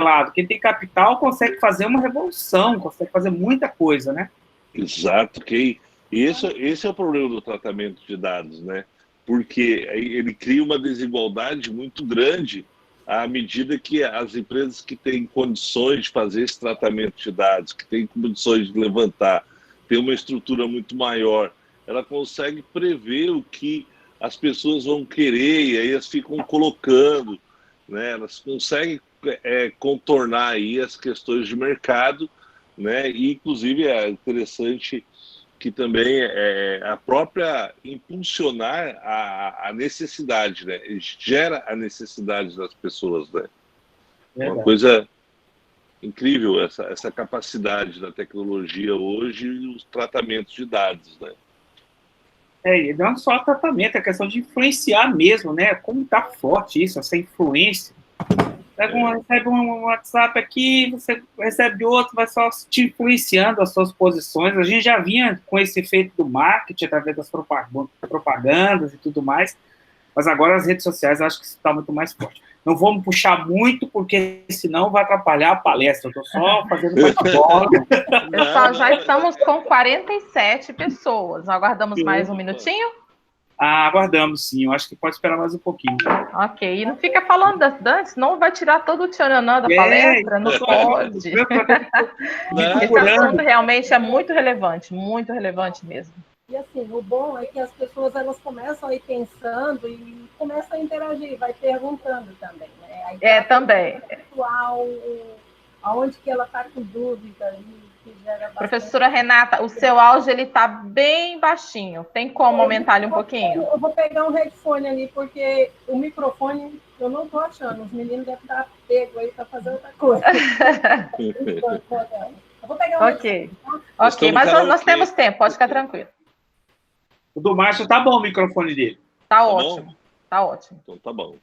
lado. Quem tem capital consegue fazer uma revolução, consegue fazer muita coisa, né? Exato. Esse é o problema do tratamento de dados, né? Porque ele cria uma desigualdade muito grande à medida que as empresas que têm condições de fazer esse tratamento de dados, que têm condições de levantar, tem uma estrutura muito maior, ela consegue prever o que as pessoas vão querer e aí elas ficam colocando, né? Elas conseguem contornar aí as questões de mercado, né? E, inclusive, é interessante que também a própria impulsionar a necessidade, né? Gera a necessidade das pessoas, né? Uma coisa incrível essa capacidade da tecnologia hoje e os tratamentos de dados, né? Não só tratamento, é questão de influenciar mesmo, né? Como tá forte isso, essa influência. Recebe um WhatsApp aqui, você recebe outro, vai só te influenciando as suas posições. A gente já vinha com esse efeito do marketing, através das propagandas e tudo mais, mas agora as redes sociais, eu acho que isso está muito mais forte. Não vamos puxar muito, porque senão vai atrapalhar a palestra. Eu estou só fazendo bate-bola. Pessoal, já estamos com 47 pessoas. Aguardamos mais um minutinho? Aguardamos, sim. Eu acho que pode esperar mais um pouquinho. Ok. E não fica falando das senão vai tirar todo o tchananã da palestra. Não pode. Esse assunto realmente é muito relevante mesmo. E assim, o bom é que as pessoas elas começam a ir pensando e começam a interagir, vai perguntando também, né? Aí, também. Pessoal, aonde que ela está com dúvida que gera bastante... Professora Renata, o seu áudio ele está bem baixinho. Tem como aumentar ele um pouquinho? Eu vou pegar um headphone ali, porque o microfone eu não estou achando. Os meninos devem estar pego aí para fazer outra coisa. Eu vou pegar um headphone. Ok, mas nós temos tempo, pode ficar tranquilo. O do Márcio tá bom o microfone dele. Tá ótimo. Bom? Tá ótimo. Então tá bom.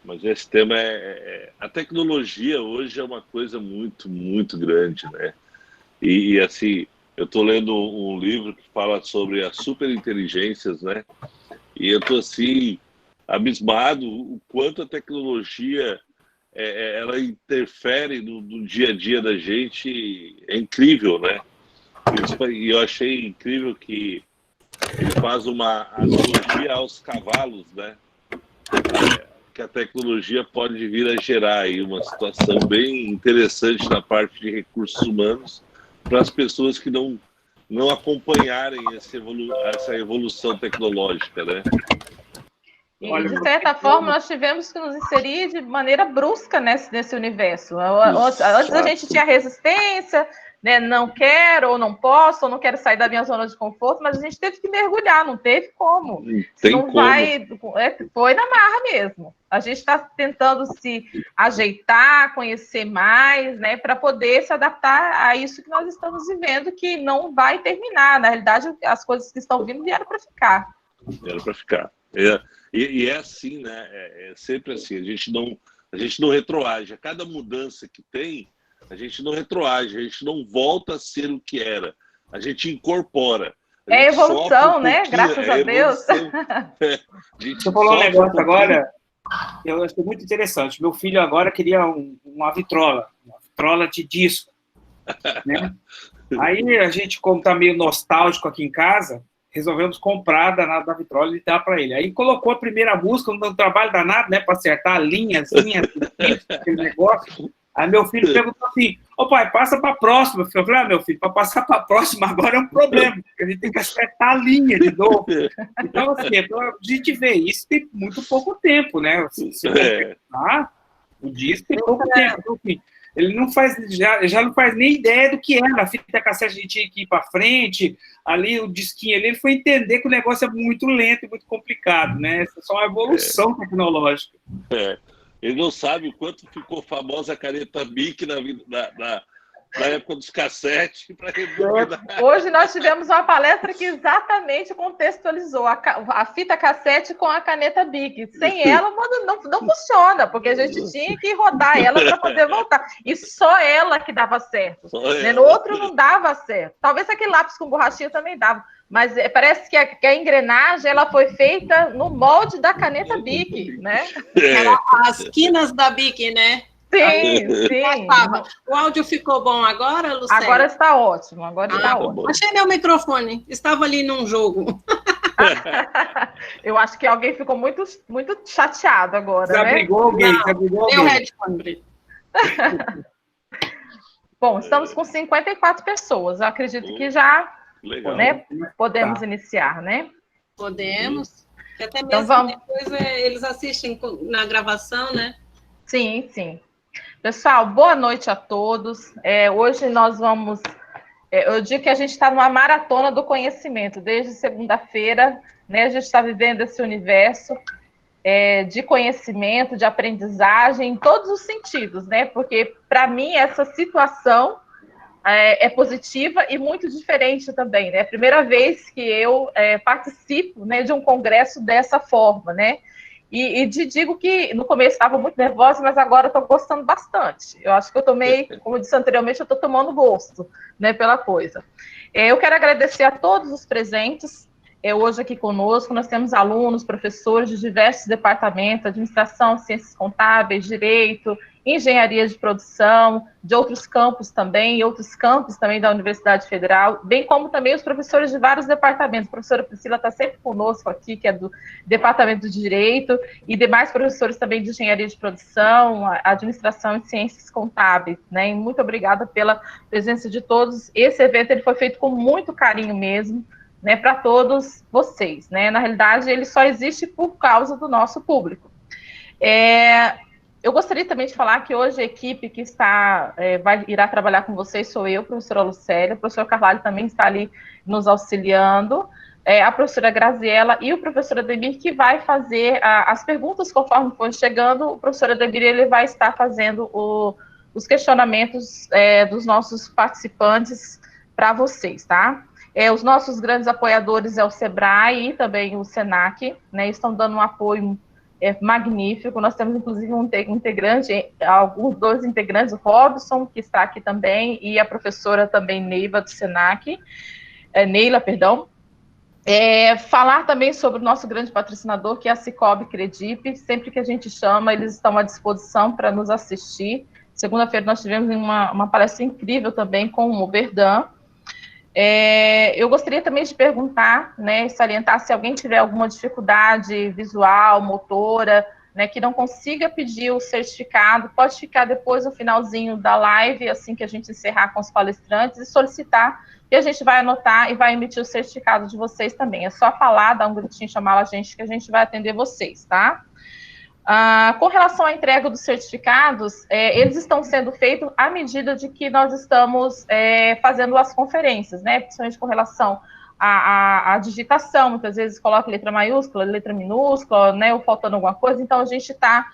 Mas esse tema a tecnologia hoje é uma coisa muito, muito grande, né? E assim, eu tô lendo um livro que fala sobre as superinteligências, né? E eu tô assim, abismado o quanto a tecnologia ela interfere no dia a dia da gente, é incrível, né? E eu achei incrível que ele faz uma analogia aos cavalos, né? Que a tecnologia pode vir a gerar aí uma situação bem interessante na parte de recursos humanos para as pessoas que não acompanharem essa evolução tecnológica, né? E, de certa forma, nós tivemos que nos inserir de maneira brusca nesse universo. Antes a gente tinha resistência, né? Não quero, ou não posso, ou não quero sair da minha zona de conforto, mas a gente teve que mergulhar, não teve como. Foi na marra mesmo. A gente está tentando se ajeitar, conhecer mais, né? Para poder se adaptar a isso que nós estamos vivendo, que não vai terminar. Na realidade, as coisas que estão vindo vieram para ficar. Vieram para ficar. E é assim, né? É sempre assim. A gente não retroage. A cada mudança que tem, a gente não retroage. A gente não volta a ser o que era. A gente incorpora. É evolução, né? Graças a Deus. Você falou um negócio agora, eu achei muito interessante. Meu filho agora queria uma vitrola de disco, né? Aí a gente, como tá meio nostálgico aqui em casa, resolvemos comprar a danada da vitrola e dar para ele. Aí colocou a primeira música, um trabalho danado, né, para acertar a linhazinha, aquele negócio. Aí meu filho perguntou assim: ô pai, passa para a próxima. Eu falei: meu filho, para passar para a próxima agora é um problema, porque a gente tem que acertar a linha de novo. Então, assim, a gente vê isso tem muito pouco tempo, né? Se o disco tem pouco tempo. Então, assim, ele não faz, já não faz nem ideia do que era. A fita cassete a gente tinha que ir para frente, ali o disquinho ali, ele foi entender que o negócio é muito lento e muito complicado, né? Essa é só uma evolução tecnológica. Ele não sabe o quanto ficou famosa a caneta Bic na época dos cassetes. Hoje nós tivemos uma palestra que exatamente contextualizou a fita cassete com a caneta Bic. Sem ela não funciona, porque a gente tinha que rodar ela para poder voltar. E só ela que dava certo. Né? No outro não dava certo. Talvez aquele lápis com borrachinha também dava. Mas parece que a engrenagem ela foi feita no molde da caneta Bic, né? As quinas da Bic, né? Sim, sim. O áudio ficou bom agora, Lucélia? Agora está ótimo, está ótimo. Achei meu microfone, estava ali num jogo. Eu acho que alguém ficou muito, muito chateado agora, Desabrigou alguém, desabrigou alguém. Meu headphone. Bom, estamos com 54 pessoas. Eu acredito que já né, podemos iniciar, né? Podemos. Até mesmo então, vamos... depois eles assistem na gravação, né? Sim, sim. Pessoal, boa noite a todos. Hoje nós vamos... eu digo que a gente está numa maratona do conhecimento. Desde segunda-feira, né, a gente está vivendo esse universo de conhecimento, de aprendizagem, em todos os sentidos, né? Porque, para mim, essa situação é positiva e muito diferente também, né? É a primeira vez que eu participo, né, de um congresso dessa forma, né? E digo que no começo estava muito nervosa, mas agora estou gostando bastante. Eu acho que eu tomei, como eu disse anteriormente, eu estou tomando gosto, né, pela coisa. Eu quero agradecer a todos os presentes. Hoje aqui conosco, nós temos alunos, professores de diversos departamentos, administração, ciências contábeis, direito, engenharia de produção, de outros campos também, e outros campos também da Universidade Federal, bem como também os professores de vários departamentos. A professora Priscila está sempre conosco aqui, que é do Departamento de Direito, e demais professores também de engenharia de produção, administração e ciências contábeis, né? E muito obrigada pela presença de todos. Esse evento ele foi feito com muito carinho mesmo, né, para todos vocês, né? Na realidade, ele só existe por causa do nosso público. Eu gostaria também de falar que hoje a equipe que irá trabalhar com vocês sou eu, professora Lucélia, o professor Carvalho também está ali nos auxiliando, a professora Graziela e o professor Ademir, que vai fazer as perguntas conforme for chegando. O professor Ademir ele vai estar fazendo os questionamentos dos nossos participantes para vocês, tá? Os nossos grandes apoiadores o SEBRAE e também o SENAC, né, estão dando um apoio magnífico. Nós temos, inclusive, um integrante, alguns dois integrantes, o Robson, que está aqui também, e a professora também Neila, do SENAC, Neila, perdão. Falar também sobre o nosso grande patrocinador, que é a Cicobi Credip. Sempre que a gente chama, eles estão à disposição para nos assistir. Segunda-feira nós tivemos uma palestra incrível também com o Oberdan. Eu gostaria também de perguntar, né, salientar se alguém tiver alguma dificuldade visual, motora, né, que não consiga pedir o certificado, pode ficar depois no finalzinho da live, assim que a gente encerrar com os palestrantes, e solicitar, que a gente vai anotar e vai emitir o certificado de vocês também. É só falar, dar um gritinho, chamar a gente, que a gente vai atender vocês, tá? Com relação à entrega dos certificados, eles estão sendo feitos à medida de que nós estamos fazendo as conferências, né, principalmente com relação à digitação. Muitas vezes coloca letra maiúscula, letra minúscula, né, ou faltando alguma coisa, então a gente está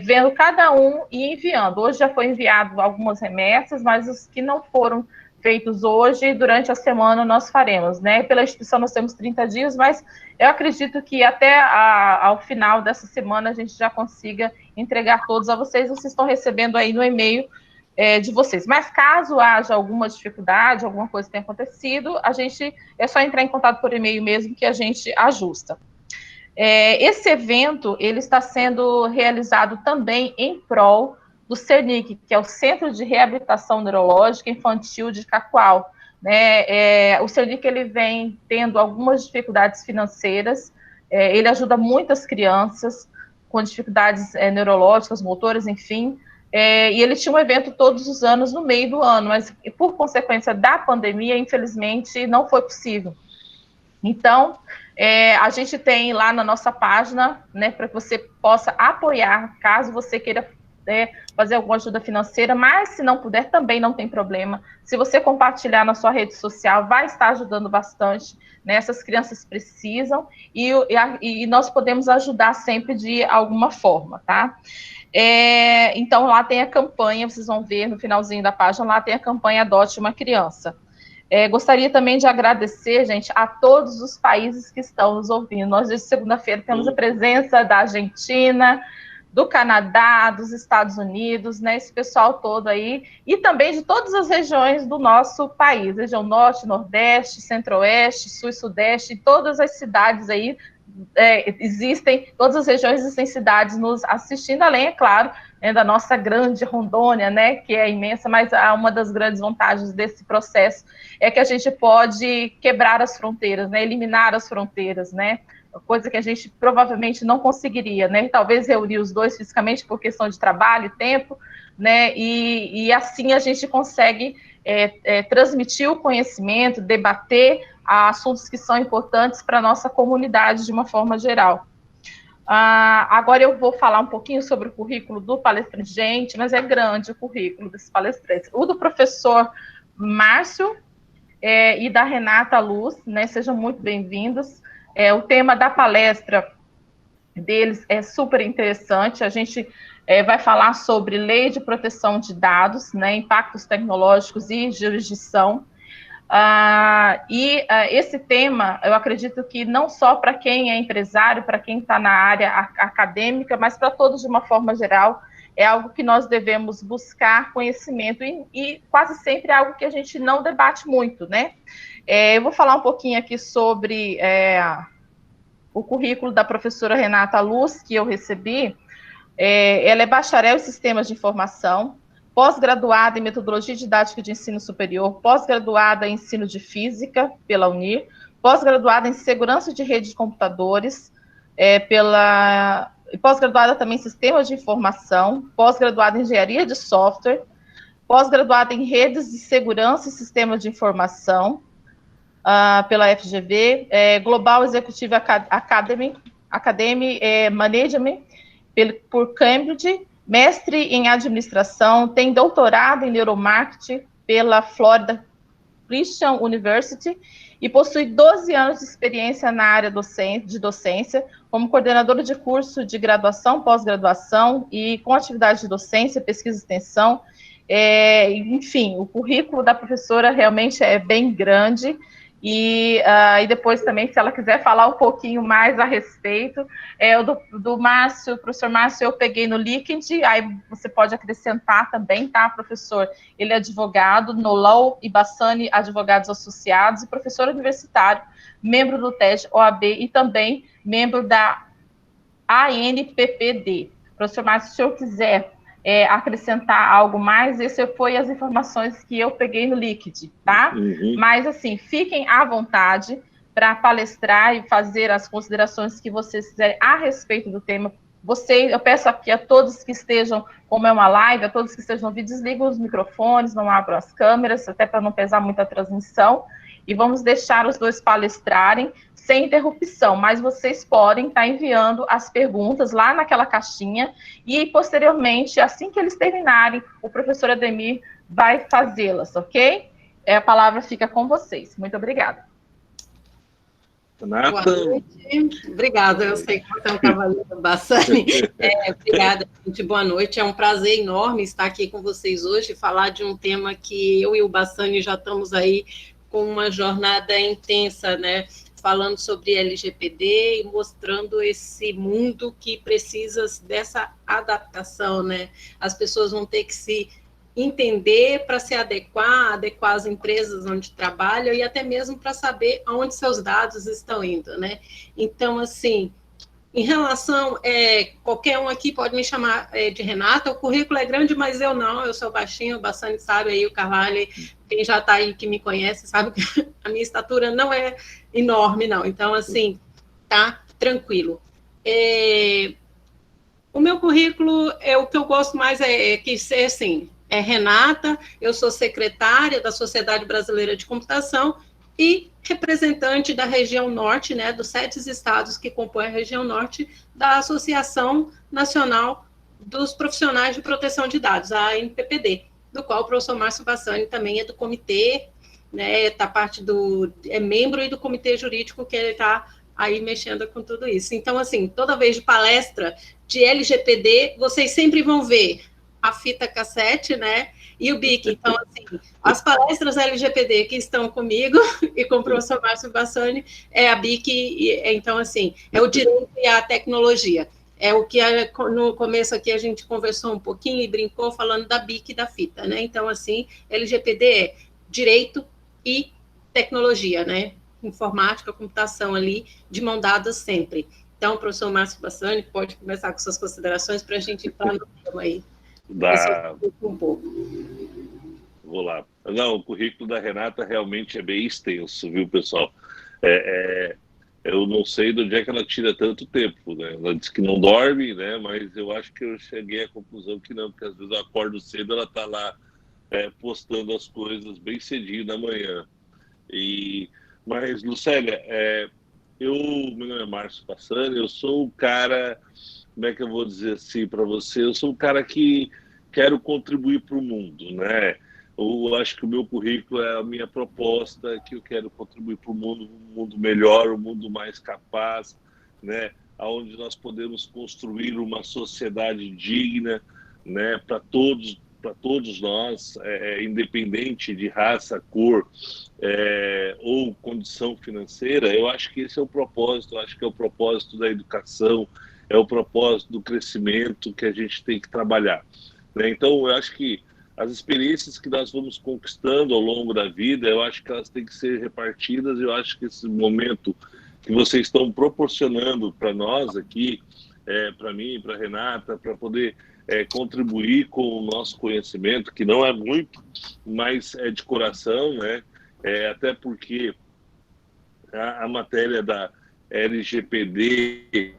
vendo cada um e enviando. Hoje já foi enviado algumas remessas, mas os que não foram feitos hoje, durante a semana nós faremos, né? Pela instituição nós temos 30 dias, mas eu acredito que até ao final dessa semana a gente já consiga entregar todos a vocês. Vocês estão recebendo aí no e-mail de vocês. Mas caso haja alguma dificuldade, alguma coisa tenha acontecido, é só entrar em contato por e-mail mesmo que a gente ajusta. Esse evento, ele está sendo realizado também em prol do CENIC, que é o Centro de Reabilitação Neurológica Infantil de Cacoal, né? O CENIC ele vem tendo algumas dificuldades financeiras, ele ajuda muitas crianças com dificuldades neurológicas, motoras, enfim, e ele tinha um evento todos os anos no meio do ano, mas por consequência da pandemia, infelizmente, não foi possível. Então, a gente tem lá na nossa página, né, para que você possa apoiar, caso você queira fazer alguma ajuda financeira, mas se não puder, também não tem problema. Se você compartilhar na sua rede social, vai estar ajudando bastante, né? Essas crianças precisam e nós podemos ajudar sempre de alguma forma, tá? Então, lá tem a campanha, vocês vão ver no finalzinho da página, lá tem a campanha Adote uma Criança. Gostaria também de agradecer, gente, a todos os países que estão nos ouvindo. Nós, desde segunda-feira, temos a presença da Argentina, do Canadá, dos Estados Unidos, né, esse pessoal todo aí, e também de todas as regiões do nosso país, região Norte, Nordeste, Centro-Oeste, Sul e Sudeste, todas as cidades aí, existem, todas as regiões existem cidades nos assistindo, além, é claro, né, da nossa grande Rondônia, né, que é imensa, mas uma das grandes vantagens desse processo é que a gente pode quebrar as fronteiras, né, eliminar as fronteiras, né, coisa que a gente provavelmente não conseguiria, né, talvez reunir os dois fisicamente por questão de trabalho e tempo, né, e assim a gente consegue transmitir o conhecimento, debater assuntos que são importantes para a nossa comunidade de uma forma geral. Agora eu vou falar um pouquinho sobre o currículo do palestrante, gente, mas é grande o currículo desse palestrante. O do professor Márcio e da Renata Luz, né, sejam muito bem-vindos. O tema da palestra deles é super interessante, a gente vai falar sobre lei de proteção de dados, né, impactos tecnológicos e jurisdição. Esse tema, eu acredito que não só para quem é empresário, para quem está na área acadêmica, mas para todos de uma forma geral, é algo que nós devemos buscar conhecimento e quase sempre é algo que a gente não debate muito, né? Eu vou falar um pouquinho aqui sobre o currículo da professora Renata Luz, que eu recebi. Ela é bacharel em sistemas de informação, pós-graduada em metodologia didática de ensino superior, pós-graduada em ensino de física pela Unir, pós-graduada em segurança de rede de computadores, pós-graduada também em sistemas de informação, pós-graduada em engenharia de software, pós-graduada em redes de segurança e sistemas de informação pela FGV, Global Executive Academy Management por Cambridge, mestre em administração, tem doutorado em neuromarketing pela Florida Christian University e possui 12 anos de experiência na área de docência, como coordenadora de curso de graduação, pós-graduação e com atividade de docência, pesquisa e extensão. Enfim, o currículo da professora realmente é bem grande. E depois também, se ela quiser falar um pouquinho mais a respeito, do Márcio, professor Márcio, eu peguei no LinkedIn, aí você pode acrescentar também, tá, professor? Ele é advogado no Law e Bassani Advogados Associados e professor universitário, membro do TED OAB e também membro da ANPPD. Professor Márcio, se o senhor quiser acrescentar algo mais, esse foi as informações que eu peguei no LinkedIn, tá? Uhum. Mas, assim, fiquem à vontade para palestrar e fazer as considerações que vocês quiserem a respeito do tema. Eu peço aqui a todos que estejam, como é uma live, a todos que estejam no vídeo, desligam os microfones, não abram as câmeras, até para não pesar muito a transmissão, e vamos deixar os dois palestrarem sem interrupção, mas vocês podem estar enviando as perguntas lá naquela caixinha e, posteriormente, assim que eles terminarem, o professor Ademir vai fazê-las, ok? A palavra fica com vocês. Muito obrigada. Boa noite. Obrigada, eu sei que você é um cavaleiro Bassani. Obrigada, gente. Boa noite. É um prazer enorme estar aqui com vocês hoje e falar de um tema que eu e o Bassani já estamos aí com uma jornada intensa, né? Falando sobre LGPD e mostrando esse mundo que precisa dessa adaptação, né? As pessoas vão ter que se entender para se adequar às empresas onde trabalham e até mesmo para saber aonde seus dados estão indo, né? Então, assim, em relação, qualquer um aqui pode me chamar de Renata, o currículo é grande, mas eu não, eu sou baixinho, o Bassani sabe aí, o Carvalho, quem já está aí que me conhece, sabe que a minha estatura não é enorme, não, então, assim, tá tranquilo. O meu currículo, o que eu gosto mais que ser, assim, Renata, eu sou secretária da Sociedade Brasileira de Computação e representante da região norte, né, dos 7 estados que compõem a região norte, da Associação Nacional dos Profissionais de Proteção de Dados, a ANPPD, do qual o professor Márcio Bassani também é do comitê, né, é membro e do comitê jurídico que ele está aí mexendo com tudo isso. Então, assim, toda vez de palestra de LGPD, vocês sempre vão ver a fita cassete, né, e o BIC. Então, assim, as palestras LGPD que estão comigo e com o professor Márcio Bassani é a BIC, então, assim, é o direito e a tecnologia. É o que no começo aqui a gente conversou um pouquinho e brincou falando da BIC e da fita, né? Então, assim, LGPD é direito e tecnologia, né? Informática, computação ali, de mão dadas sempre. Então, o professor Márcio Bassani pode começar com suas considerações para a gente entrar no tema aí. Um pouco. Vou lá. Não, o currículo da Renata realmente é bem extenso, viu, pessoal? Eu não sei de onde é que ela tira tanto tempo, né? Ela diz que não dorme, né? Mas eu acho que eu cheguei à conclusão que não, porque às vezes eu acordo cedo, ela está lá postando as coisas bem cedinho da manhã. Mas, Lucélia, meu nome é Márcio Bassani, eu sou um cara, como é que eu vou dizer assim para você? Eu sou um cara que quero contribuir para o mundo, né? Eu acho que o meu currículo é a minha proposta, que eu quero contribuir para um mundo melhor, um mundo mais capaz, né? Onde nós podemos construir uma sociedade digna, né? Para todos nós, independente de raça, cor ou condição financeira. Eu acho que esse é o propósito, eu acho que é o propósito da educação, é o propósito do crescimento que a gente tem que trabalhar, né? Então, eu acho que as experiências que nós vamos conquistando ao longo da vida, eu acho que elas têm que ser repartidas. Eu acho que esse momento que vocês estão proporcionando para nós aqui, para mim, para a Renata, para poder contribuir com o nosso conhecimento, que não é muito, mas é de coração, né? Até porque a matéria da LGPD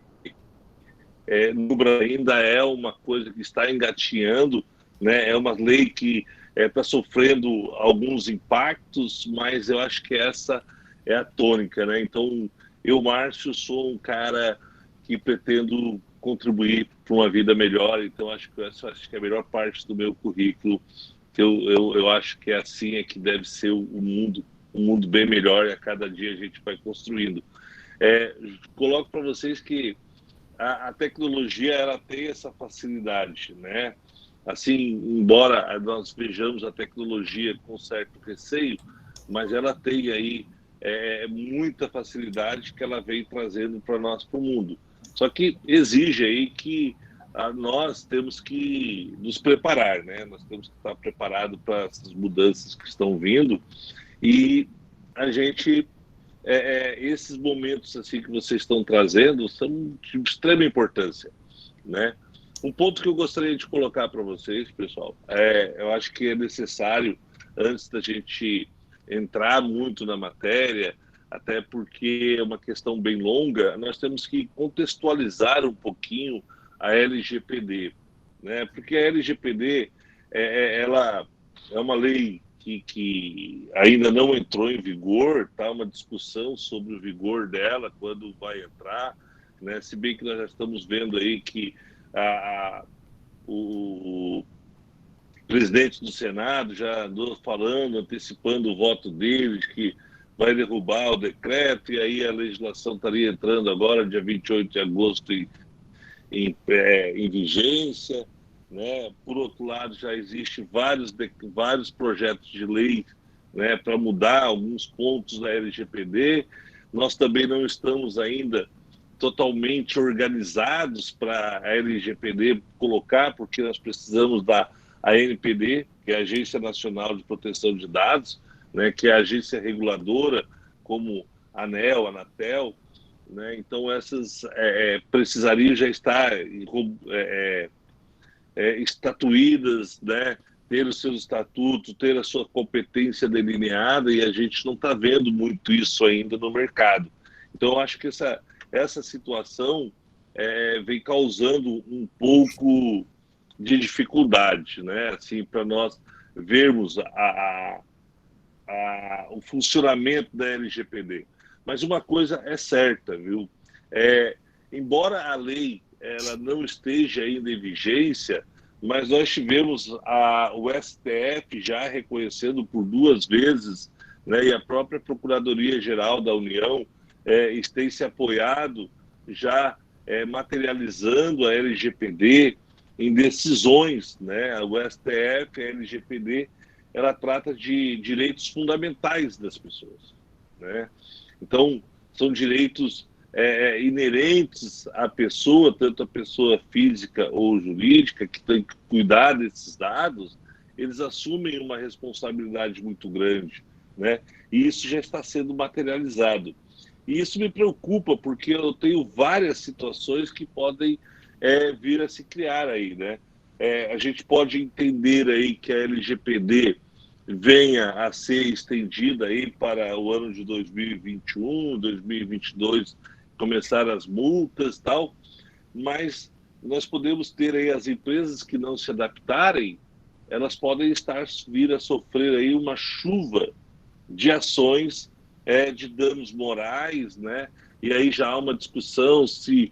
no Brasil ainda é uma coisa que está engatinhando, né? É uma lei que está sofrendo alguns impactos, mas eu acho que essa é a tônica, né? Então, eu, Márcio, sou um cara que pretendo contribuir para uma vida melhor, então acho que essa é a melhor parte do meu currículo, que eu acho que assim é que deve ser um mundo bem melhor, e a cada dia a gente vai construindo. Coloco para vocês que a tecnologia, ela tem essa facilidade, né? Assim, embora nós vejamos a tecnologia com certo receio, mas ela tem aí muita facilidade que ela vem trazendo para nós, para o mundo. Só que exige aí que nós temos que nos preparar, né? Nós temos que estar preparados para essas mudanças que estão vindo, e a gente esses momentos assim que vocês estão trazendo são de extrema importância, né? Um ponto que eu gostaria de colocar para vocês, pessoal, eu acho que é necessário, antes da gente entrar muito na matéria, até porque é uma questão bem longa, nós temos que contextualizar um pouquinho a LGPD, né? Porque a LGPD ela é uma lei que ainda não entrou em vigor, tá? Uma discussão sobre o vigor dela, quando vai entrar, né? Se bem que nós já estamos vendo aí que o presidente do Senado já andou falando, antecipando o voto dele, que vai derrubar o decreto, e aí a legislação estaria entrando agora, dia 28 de agosto, em vigência, né? Por outro lado, já existem vários projetos de lei, né, para mudar alguns pontos da LGPD. Nós também não estamos ainda totalmente organizados para a LGPD colocar, porque nós precisamos da ANPD, que é a Agência Nacional de Proteção de Dados, né, que é a agência reguladora, como a ANEEL, a Anatel, né? Então, essas precisariam já estar estatuídas, né? Ter os seus estatutos, ter a sua competência delineada, e a gente não está vendo muito isso ainda no mercado. Então, eu acho que essa situação vem causando um pouco de dificuldade, né? Assim, para nós vermos o funcionamento da LGPD. Mas uma coisa é certa, viu? Embora a lei ela não esteja ainda em vigência, mas nós tivemos o STF já reconhecendo por 2 vezes, né, e a própria Procuradoria-Geral da União tem se apoiado, já materializando a LGPD em decisões, né? O STF, a LGPD, ela trata de direitos fundamentais das pessoas, né? Então, são direitos inerentes à pessoa, tanto a pessoa física ou jurídica, que tem que cuidar desses dados, eles assumem uma responsabilidade muito grande, né? E isso já está sendo materializado. E isso me preocupa, porque eu tenho várias situações que podem vir a se criar aí, né? A gente pode entender aí que a LGPD venha a ser estendida aí para o ano de 2021, 2022, começar as multas e tal, mas nós podemos ter aí as empresas que não se adaptarem, elas podem vir a sofrer aí uma chuva de ações de danos morais, né? E aí já há uma discussão se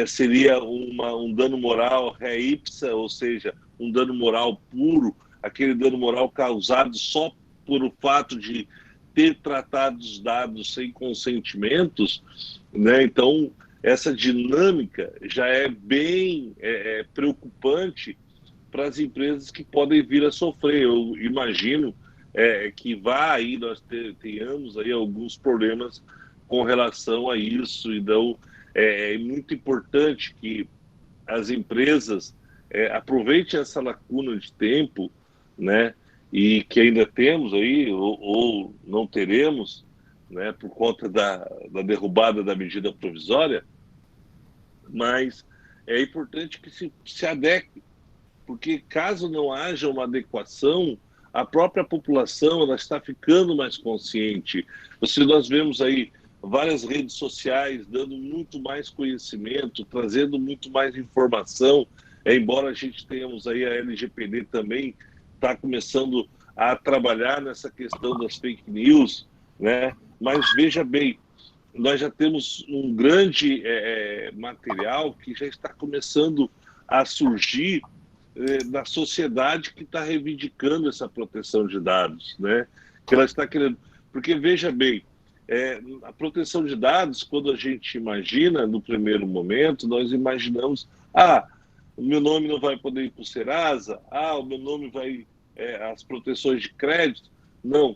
seria um dano moral ré ipsa, ou seja, um dano moral puro, aquele dano moral causado só por o fato de ter tratado os dados sem consentimentos, né? Então, essa dinâmica já é bem preocupante para as empresas que podem vir a sofrer. Eu imagino que nós tenhamos aí alguns problemas com relação a isso. Então, é muito importante que as empresas aproveitem essa lacuna de tempo, né? E que ainda temos aí, ou não teremos, né, por conta da derrubada da medida provisória, mas é importante que se adeque, porque caso não haja uma adequação, a própria população ela está ficando mais consciente. Nós vemos aí várias redes sociais dando muito mais conhecimento, trazendo muito mais informação, embora a gente tenhamos aí a LGPD também está começando a trabalhar nessa questão das fake news, né? Mas veja bem, nós já temos um grande material que já está começando a surgir da sociedade que está reivindicando essa proteção de dados, né? Que ela está querendo, porque veja bem, a proteção de dados, quando a gente imagina no primeiro momento, nós imaginamos, o meu nome não vai poder ir para o Serasa, o meu nome vai as proteções de crédito. Não,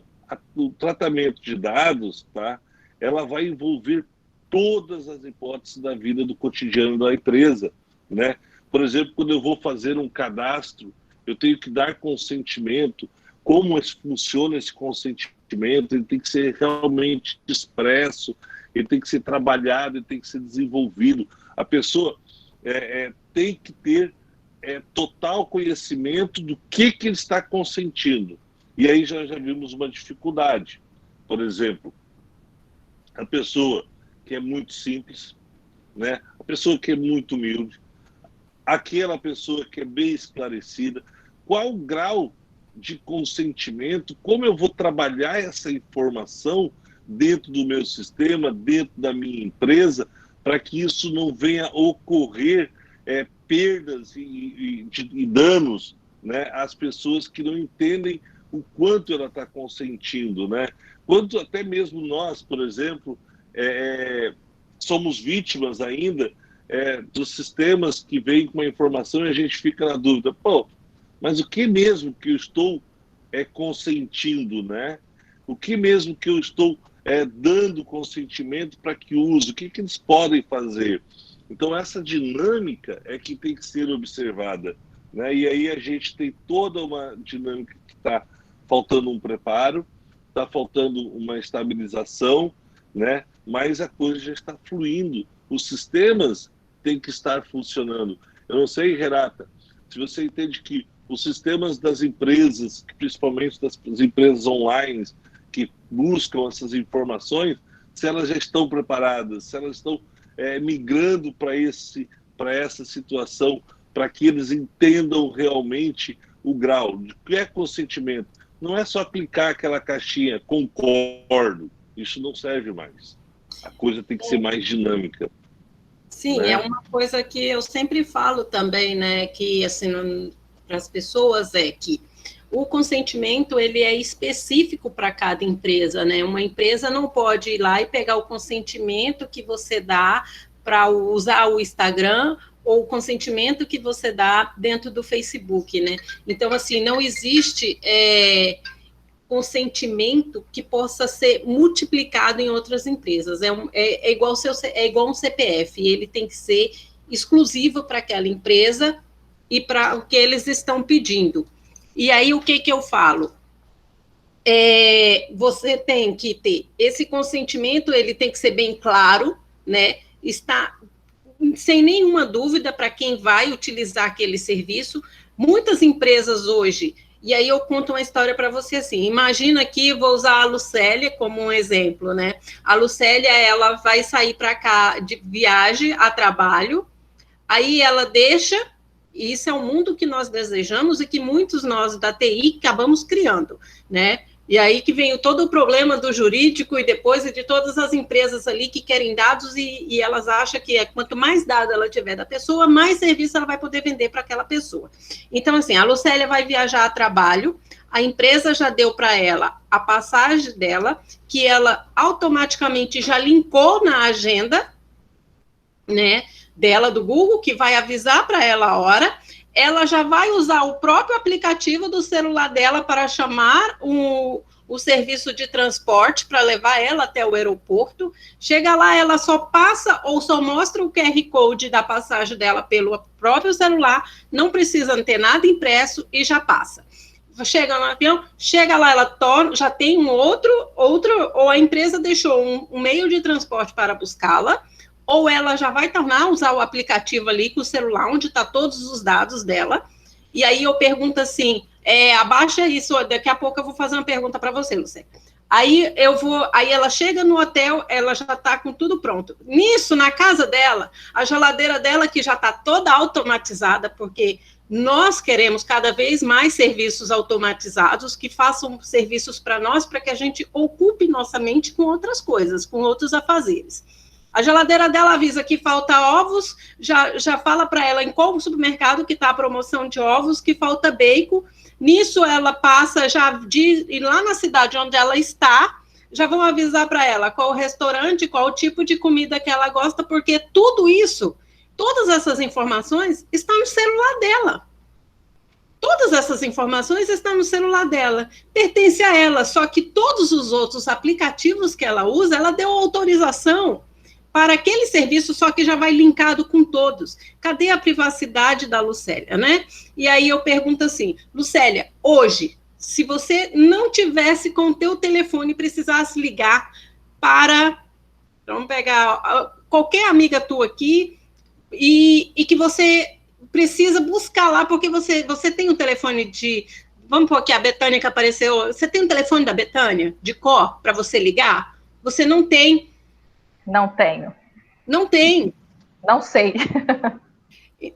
o tratamento de dados, tá? Ela vai envolver todas as hipóteses da vida do cotidiano da empresa, né? Por exemplo, quando eu vou fazer um cadastro, eu tenho que dar consentimento. Como funciona esse consentimento? Ele tem que ser realmente expresso, ele tem que ser trabalhado, ele tem que ser desenvolvido. A pessoa tem que ter total conhecimento do que ele está consentindo. E aí já vimos uma dificuldade. Por exemplo, a pessoa que é muito simples, né? A pessoa que é muito humilde, aquela pessoa que é bem esclarecida, qual o grau de consentimento, como eu vou trabalhar essa informação dentro do meu sistema, dentro da minha empresa, para que isso não venha a ocorrer perdas e danos, né, às pessoas que não entendem o quanto ela está consentindo, né? Quanto até mesmo nós, por exemplo, somos vítimas ainda dos sistemas que vêm com a informação e a gente fica na dúvida, mas o que mesmo que eu estou consentindo, né? O que mesmo que eu estou dando consentimento para que use? O que eles podem fazer? Então, essa dinâmica é que tem que ser observada, né? E aí a gente tem toda uma dinâmica que está faltando um preparo, está faltando uma estabilização, né? Mas a coisa já está fluindo. Os sistemas têm que estar funcionando. Eu não sei, Renata, se você entende que os sistemas das empresas, principalmente das empresas online, que buscam essas informações, se elas já estão preparadas, se elas estão migrando para essa situação, para que eles entendam realmente o grau de que é consentimento. Não é só clicar aquela caixinha, concordo, isso não serve mais. A coisa tem que ser mais dinâmica. Sim, né? É uma coisa que eu sempre falo também, né, que assim, para as pessoas que o consentimento ele é específico para cada empresa, né? Uma empresa não pode ir lá e pegar o consentimento que você dá para usar o Instagram ou o consentimento que você dá dentro do Facebook, né? Então, assim, não existe consentimento que possa ser multiplicado em outras empresas. É igual um CPF, ele tem que ser exclusivo para aquela empresa e para o que eles estão pedindo. E aí, o que eu falo? Você tem que ter esse consentimento, ele tem que ser bem claro, né? Está sem nenhuma dúvida para quem vai utilizar aquele serviço. Muitas empresas hoje, e aí eu conto uma história para você assim, imagina aqui, vou usar a Lucélia como um exemplo, né? A Lucélia, ela vai sair para cá de viagem a trabalho, aí ela deixa, e isso é um mundo que nós desejamos e que muitos nós da TI acabamos criando, né? E aí que vem todo o problema do jurídico e depois de todas as empresas ali que querem dados e elas acham que quanto mais dados ela tiver da pessoa, mais serviço ela vai poder vender para aquela pessoa. Então, assim, a Lucélia vai viajar a trabalho, a empresa já deu para ela a passagem dela, que ela automaticamente já linkou na agenda, né, dela do Google, que vai avisar para ela a hora. Ela já vai usar o próprio aplicativo do celular dela para chamar o serviço de transporte para levar ela até o aeroporto. Chega lá, ela só passa ou só mostra o QR Code da passagem dela pelo próprio celular, não precisa ter nada impresso e já passa. Chega no avião, chega lá, ela já tem um outro, ou a empresa deixou um meio de transporte para buscá-la, ou ela já vai usar o aplicativo ali com o celular, onde está todos os dados dela, e aí eu pergunto assim, abaixa isso, daqui a pouco eu vou fazer uma pergunta para você, Lucélia. Aí ela chega no hotel, ela já está com tudo pronto. Nisso, na casa dela, a geladeira dela, que já está toda automatizada, porque nós queremos cada vez mais serviços automatizados que façam serviços para nós, para que a gente ocupe nossa mente com outras coisas, com outros afazeres. A geladeira dela avisa que falta ovos, já fala para ela em qual supermercado que está a promoção de ovos, que falta bacon. Nisso, ela passa, e lá na cidade onde ela está, já vão avisar para ela qual o restaurante, qual o tipo de comida que ela gosta, porque tudo isso, todas essas informações estão no celular dela. Todas essas informações estão no celular dela, pertence a ela, só que todos os outros aplicativos que ela usa, ela deu autorização para aquele serviço, só que já vai linkado com todos. Cadê a privacidade da Lucélia, né? E aí eu pergunto assim, Lucélia, hoje, se você não tivesse com o teu telefone, precisasse ligar para, vamos pegar qualquer amiga tua aqui, e que você precisa buscar lá, porque você tem um telefone vamos pôr aqui a Betânia que apareceu, você tem um telefone da Betânia, de cor, para você ligar? Você não tem. Não tenho. Não tem. Não sei.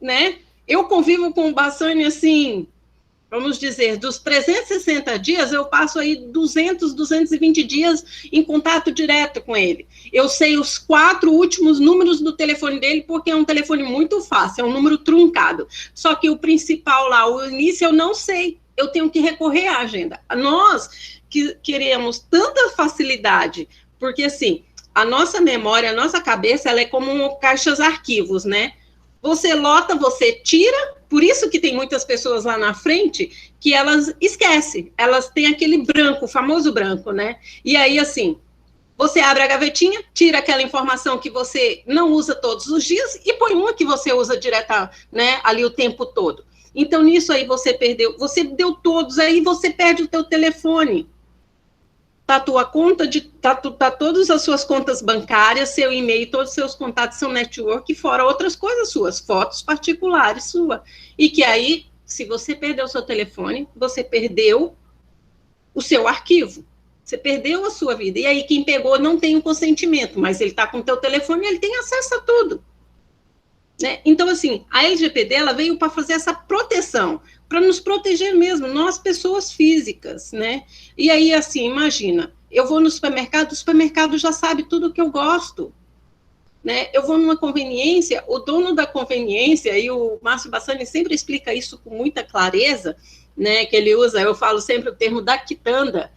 Né? Eu convivo com o Bassani, assim, vamos dizer, dos 360 dias, eu passo aí 220 dias em contato direto com ele. Eu sei os 4 últimos números do telefone dele, porque é um telefone muito fácil, é um número truncado. Só que o principal lá, o início, eu não sei. Eu tenho que recorrer à agenda. Nós que queremos tanta facilidade, porque, assim, a nossa memória, a nossa cabeça, ela é como caixas arquivos, né? Você lota, você tira, por isso que tem muitas pessoas lá na frente que elas esquecem, elas têm aquele branco, o famoso branco, né? E aí, assim, você abre a gavetinha, tira aquela informação que você não usa todos os dias e põe uma que você usa direta, né, ali o tempo todo. Então, nisso aí você você deu todos, aí você perde o teu telefone. Tá a tua conta, tá todas as suas contas bancárias, seu e-mail, todos os seus contatos, seu network, fora outras coisas suas, fotos particulares suas. E que aí, se você perdeu o seu telefone, você perdeu o seu arquivo. Você perdeu a sua vida. E aí, quem pegou não tem o consentimento, mas ele está com o teu telefone, ele tem acesso a tudo. Né? Então, assim, a LGPD, ela veio para fazer essa proteção, para nos proteger mesmo, nós, pessoas físicas, né? E aí, assim, imagina, eu vou no supermercado, o supermercado já sabe tudo que eu gosto, né? Eu vou numa conveniência, o dono da conveniência, e o Márcio Bassani sempre explica isso com muita clareza, né? Que ele usa, eu falo sempre o termo da quitanda.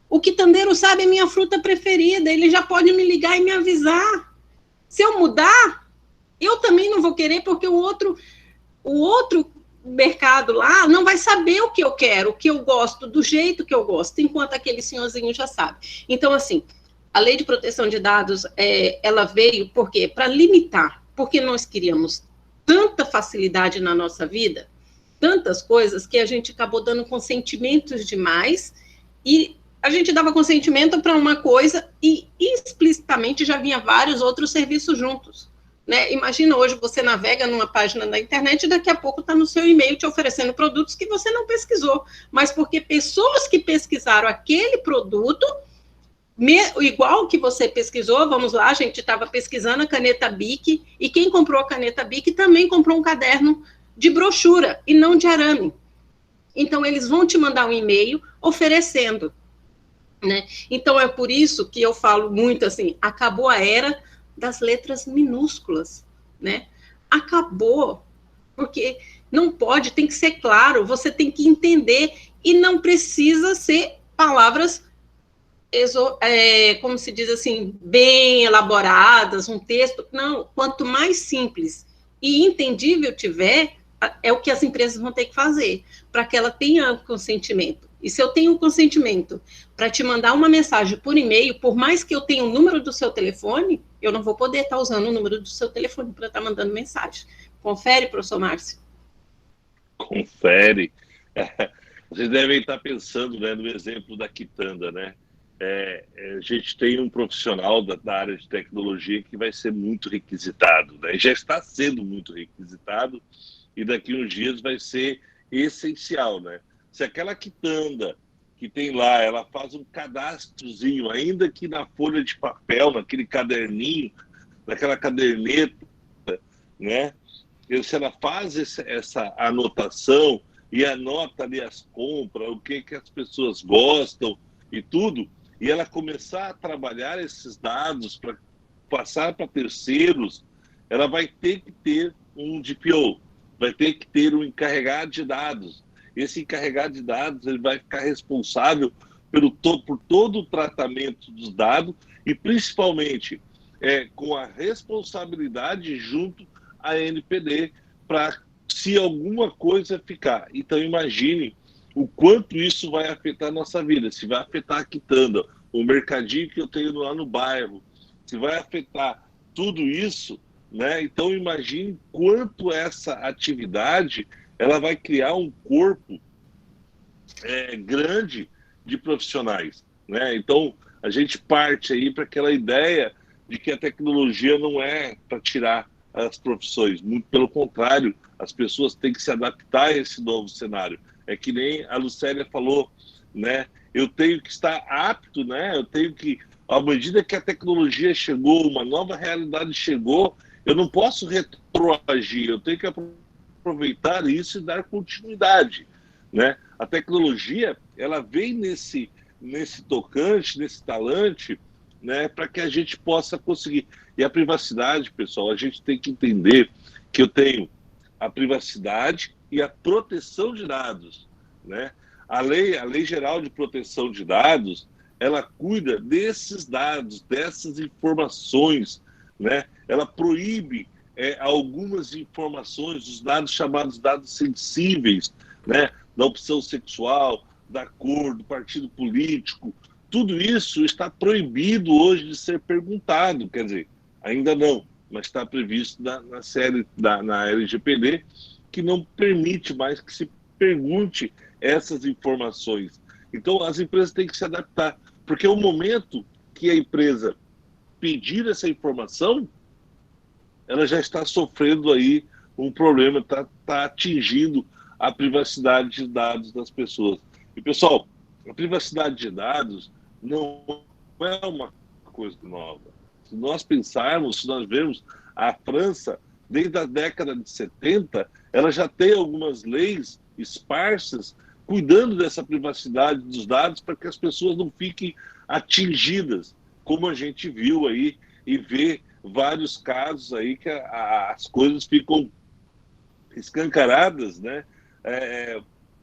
O quitandeiro sabe a minha fruta preferida, ele já pode me ligar e me avisar. Se eu mudar, eu também não vou querer, porque o outro mercado lá não vai saber o que eu quero, o que eu gosto, do jeito que eu gosto, enquanto aquele senhorzinho já sabe. Então, assim, a Lei de Proteção de Dados, ela veio por quê? Para limitar, porque nós queríamos tanta facilidade na nossa vida, tantas coisas, que a gente acabou dando consentimentos demais, e a gente dava consentimento para uma coisa e explicitamente já vinha vários outros serviços juntos. Né? Imagina, hoje você navega numa página da internet e daqui a pouco está no seu e-mail te oferecendo produtos que você não pesquisou, mas porque pessoas que pesquisaram aquele produto, igual que você pesquisou, vamos lá, a gente estava pesquisando a caneta Bic, e quem comprou a caneta Bic também comprou um caderno de brochura e não de arame. Então, eles vão te mandar um e-mail oferecendo. Né? Então, é por isso que eu falo muito assim, acabou a era das letras minúsculas, né? Acabou, porque não pode, tem que ser claro, você tem que entender, e não precisa ser palavras, como se diz assim, bem elaboradas, um texto, não, quanto mais simples e entendível tiver, é o que as empresas vão ter que fazer, para que ela tenha consentimento. E se eu tenho um consentimento para te mandar uma mensagem por e-mail, por mais que eu tenha o número do seu telefone, eu não vou poder estar usando o número do seu telefone para estar mandando mensagem. Confere, professor Márcio. Confere. Vocês devem estar pensando, né, no exemplo da Quitanda, né? A gente tem um profissional da área de tecnologia que vai ser muito requisitado, né? Já está sendo muito requisitado, e daqui uns dias vai ser essencial, né? Se aquela Quitanda que tem lá, ela faz um cadastrozinho, ainda que na folha de papel, naquele caderninho, naquela caderneta, né? Se ela faz essa anotação e anota ali as compras, o que as pessoas gostam e tudo, e ela começar a trabalhar esses dados para passar para terceiros, ela vai ter que ter um DPO, vai ter que ter um encarregado de dados. Esse encarregado de dados, ele vai ficar responsável por todo o tratamento dos dados, e principalmente com a responsabilidade junto à NPD, para se alguma coisa ficar. Então imagine o quanto isso vai afetar a nossa vida, se vai afetar a Quitanda, o mercadinho que eu tenho lá no bairro, se vai afetar tudo isso, né? Então imagine quanto essa atividade ela vai criar um corpo grande de profissionais, né? Então a gente parte aí para aquela ideia de que a tecnologia não é para tirar as profissões, muito pelo contrário, as pessoas têm que se adaptar a esse novo cenário. É que nem a Lucélia falou, né? Eu tenho que estar apto, né? Eu tenho que, à medida que a tecnologia chegou, uma nova realidade chegou, eu não posso retroagir, eu tenho que aproveitar isso e dar continuidade, né? A tecnologia, ela vem nesse tocante, nesse talante, né, para que a gente possa conseguir. E a privacidade, pessoal, a gente tem que entender que eu tenho a privacidade e a proteção de dados, né? A Lei Geral de Proteção de Dados, ela cuida desses dados, dessas informações, né? Ela proíbe algumas informações, os dados chamados dados sensíveis, né? Da opção sexual, da cor, do partido político, tudo isso está proibido hoje de ser perguntado, quer dizer, ainda não, mas está previsto na LGPD, que não permite mais que se pergunte essas informações. Então, as empresas têm que se adaptar, porque o momento que a empresa pedir essa informação, ela já está sofrendo aí um problema, está atingindo a privacidade de dados das pessoas. E, pessoal, a privacidade de dados não é uma coisa nova. Se nós pensarmos, se nós vermos, a França, desde a década de 70, ela já tem algumas leis esparsas cuidando dessa privacidade dos dados para que as pessoas não fiquem atingidas, como a gente viu aí e vê vários casos aí que as coisas ficam escancaradas, né?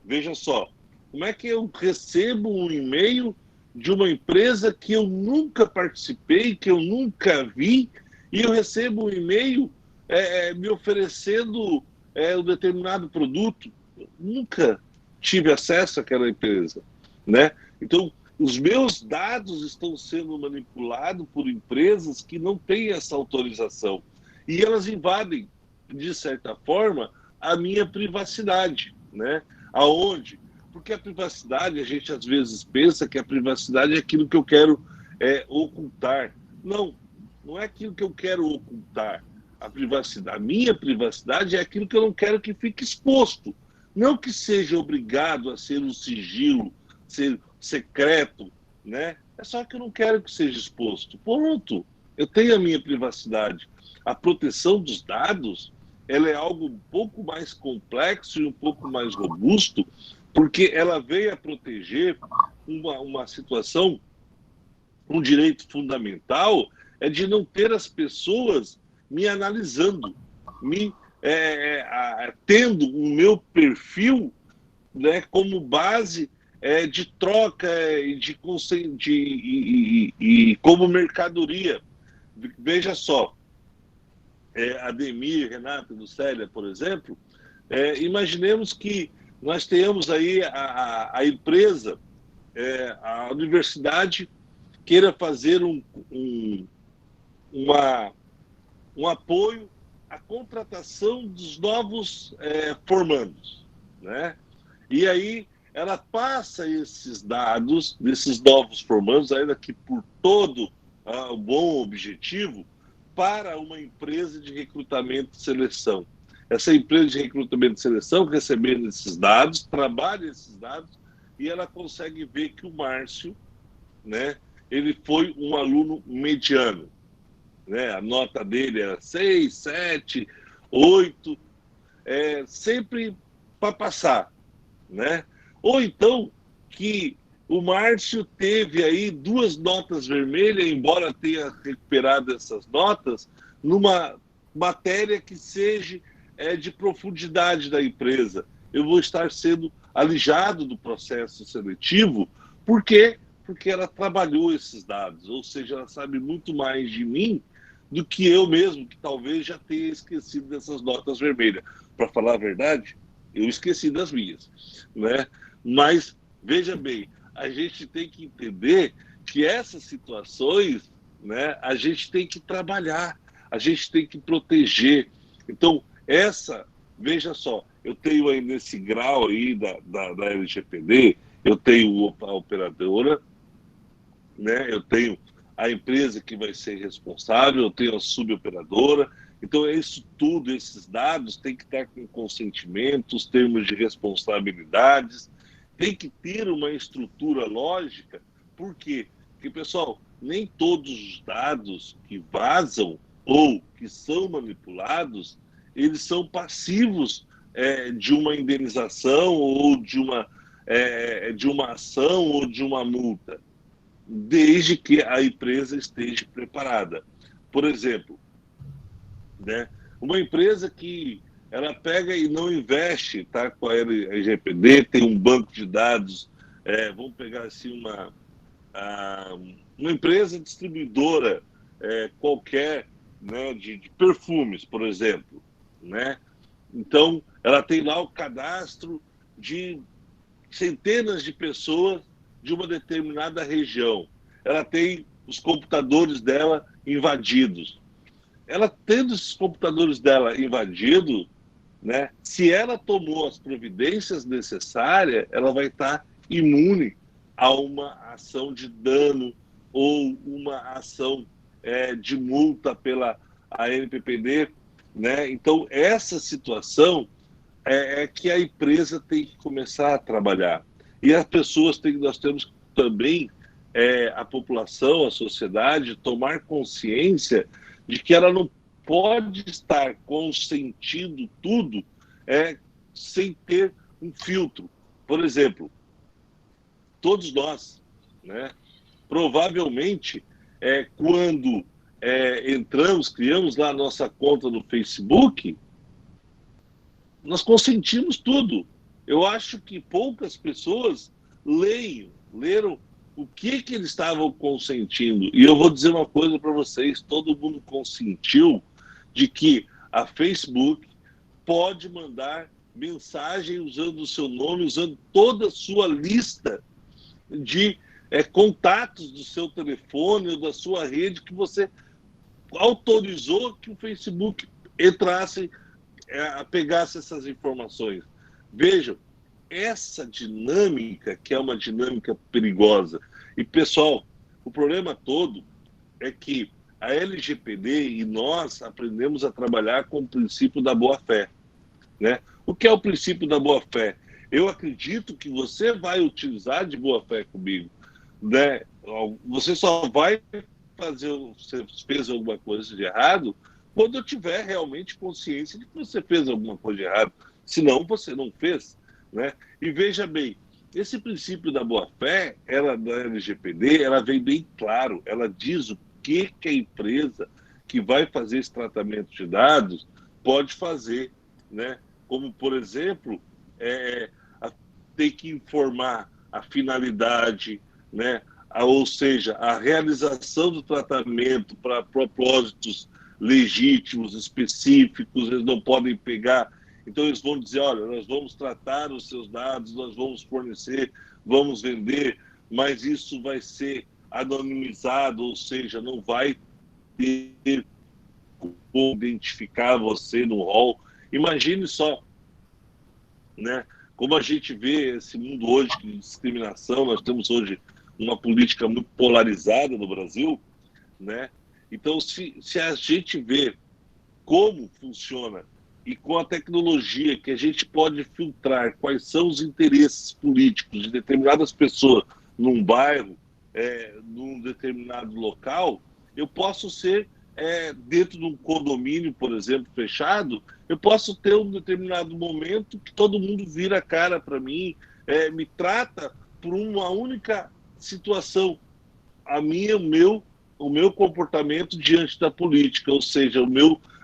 Veja só, como é que eu recebo um e-mail de uma empresa que eu nunca participei, que eu nunca vi, e eu recebo um e-mail me oferecendo um determinado produto. Eu nunca tive acesso àquela empresa, né? Então, os meus dados estão sendo manipulados por empresas que não têm essa autorização. E elas invadem, de certa forma, a minha privacidade, né? Aonde? Porque a privacidade, a gente às vezes pensa que a privacidade é aquilo que eu quero ocultar. Não, não é aquilo que eu quero ocultar. A minha privacidade é aquilo que eu não quero que fique exposto. Não que seja obrigado a ser um sigilo, ser secreto, né? É só que eu não quero que seja exposto. Pronto, eu tenho a minha privacidade. A proteção dos dados, ela é algo um pouco mais complexo e um pouco mais robusto, porque ela veio a proteger uma situação, um direito fundamental, é de não ter as pessoas me analisando, tendo o meu perfil, né, como base de troca e como mercadoria. Veja só, Ademir, Renata, Lucélia, por exemplo, imaginemos que nós tenhamos aí a empresa, a universidade queira fazer um apoio à contratação dos novos formandos, né? E aí ela passa esses dados desses novos formandos, ainda que por todo o bom objetivo, para uma empresa de recrutamento e seleção. Essa empresa de recrutamento e seleção, recebendo esses dados, trabalha esses dados e ela consegue ver que o Márcio, né, ele foi um aluno mediano, né? A nota dele era 6, 7, 8, sempre para passar, né? Ou então que o Márcio teve aí 2 notas vermelhas, embora tenha recuperado essas notas, numa matéria que seja de profundidade da empresa. Eu vou estar sendo alijado do processo seletivo, por quê? Porque ela trabalhou esses dados, ou seja, ela sabe muito mais de mim do que eu mesmo, que talvez já tenha esquecido dessas notas vermelhas. Para falar a verdade, eu esqueci das minhas, né? Mas, veja bem, a gente tem que entender que essas situações, né, a gente tem que trabalhar, a gente tem que proteger. Então, veja só, eu tenho aí nesse grau aí da LGPD, eu tenho a operadora, né, eu tenho a empresa que vai ser responsável, eu tenho a suboperadora. Então, isso tudo, esses dados, tem que estar com consentimento, os termos de responsabilidades, tem que ter uma estrutura lógica. Por quê? Porque, pessoal, nem todos os dados que vazam ou que são manipulados, eles são passivos de uma indenização ou de uma ação ou de uma multa, desde que a empresa esteja preparada. Por exemplo, né, uma empresa que ela pega e não investe, tá, com a LGPD, tem um banco de dados, vamos pegar assim uma empresa distribuidora qualquer, né, de perfumes, por exemplo, né? Então, ela tem lá o cadastro de centenas de pessoas de uma determinada região. Ela tem os computadores dela invadidos. Ela tendo esses computadores dela invadidos, né, se ela tomou as providências necessárias, ela vai estar imune a uma ação de dano ou uma ação de multa pela ANPPD, né? Então, essa situação é que a empresa tem que começar a trabalhar. E as pessoas nós temos também, a população, a sociedade, tomar consciência de que ela não pode estar consentindo tudo sem ter um filtro. Por exemplo, todos nós, né, provavelmente, quando criamos lá a nossa conta no Facebook, nós consentimos tudo. Eu acho que poucas pessoas leram o que eles estavam consentindo. E eu vou dizer uma coisa para vocês, todo mundo consentiu de que a Facebook pode mandar mensagem usando o seu nome, usando toda a sua lista de contatos do seu telefone ou da sua rede que você autorizou que o Facebook entrasse, pegasse essas informações. Vejam, essa dinâmica, que é uma dinâmica perigosa. E, pessoal, o problema todo é que a LGPD e nós aprendemos a trabalhar com o princípio da boa-fé, né? O que é o princípio da boa-fé? Eu acredito que você vai utilizar de boa-fé comigo, né? Você só vai fazer, você fez alguma coisa de errado quando eu tiver realmente consciência de que você fez alguma coisa de errado. Senão, você não fez, né? E veja bem, esse princípio da boa-fé, da LGPD, ela vem bem claro. Ela diz o que a empresa que vai fazer esse tratamento de dados pode fazer, né? Como, por exemplo, ter que informar a finalidade, né? Ou seja, a realização do tratamento para propósitos legítimos, específicos, eles não podem pegar. Então, eles vão dizer, olha, nós vamos tratar os seus dados, nós vamos fornecer, vamos vender, mas isso vai ser anonimizado, ou seja, não vai ter como identificar você no rol. Imagine só, né, como a gente vê esse mundo hoje de discriminação. Nós temos hoje uma política muito polarizada no Brasil, né? Então, se a gente vê como funciona e com a tecnologia que a gente pode filtrar quais são os interesses políticos de determinadas pessoas num bairro, num determinado local, eu posso ser, dentro de um condomínio, por exemplo, fechado, eu posso ter um determinado momento que todo mundo vira a cara para mim, me trata por uma única situação, o meu comportamento diante da política, ou seja,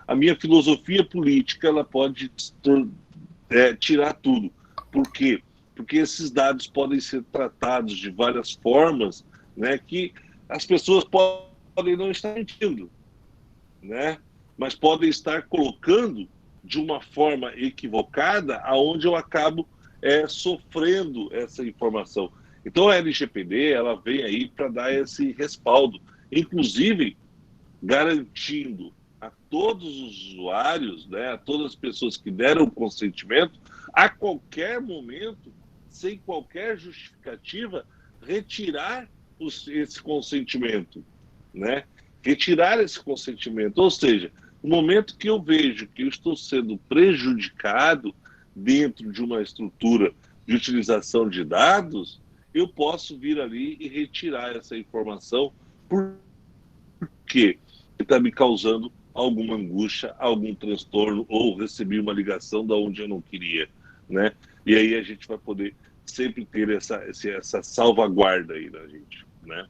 a minha filosofia política, ela pode tirar tudo. Por quê? Porque esses dados podem ser tratados de várias formas, né, que as pessoas podem não estar mentindo, né, mas podem estar colocando de uma forma equivocada, aonde eu acabo sofrendo essa informação. Então a LGPD, ela vem aí para dar esse respaldo, inclusive garantindo a todos os usuários, né, a todas as pessoas que deram consentimento, a qualquer momento, sem qualquer justificativa, retirar esse consentimento, né? Retirar esse consentimento. Ou seja, no momento que eu vejo que eu estou sendo prejudicado dentro de uma estrutura de utilização de dados, eu posso vir ali e retirar essa informação, porque está me causando alguma angústia, algum transtorno, ou recebi uma ligação da onde eu não queria, né? E aí a gente vai poder sempre ter essa salvaguarda aí da gente, né?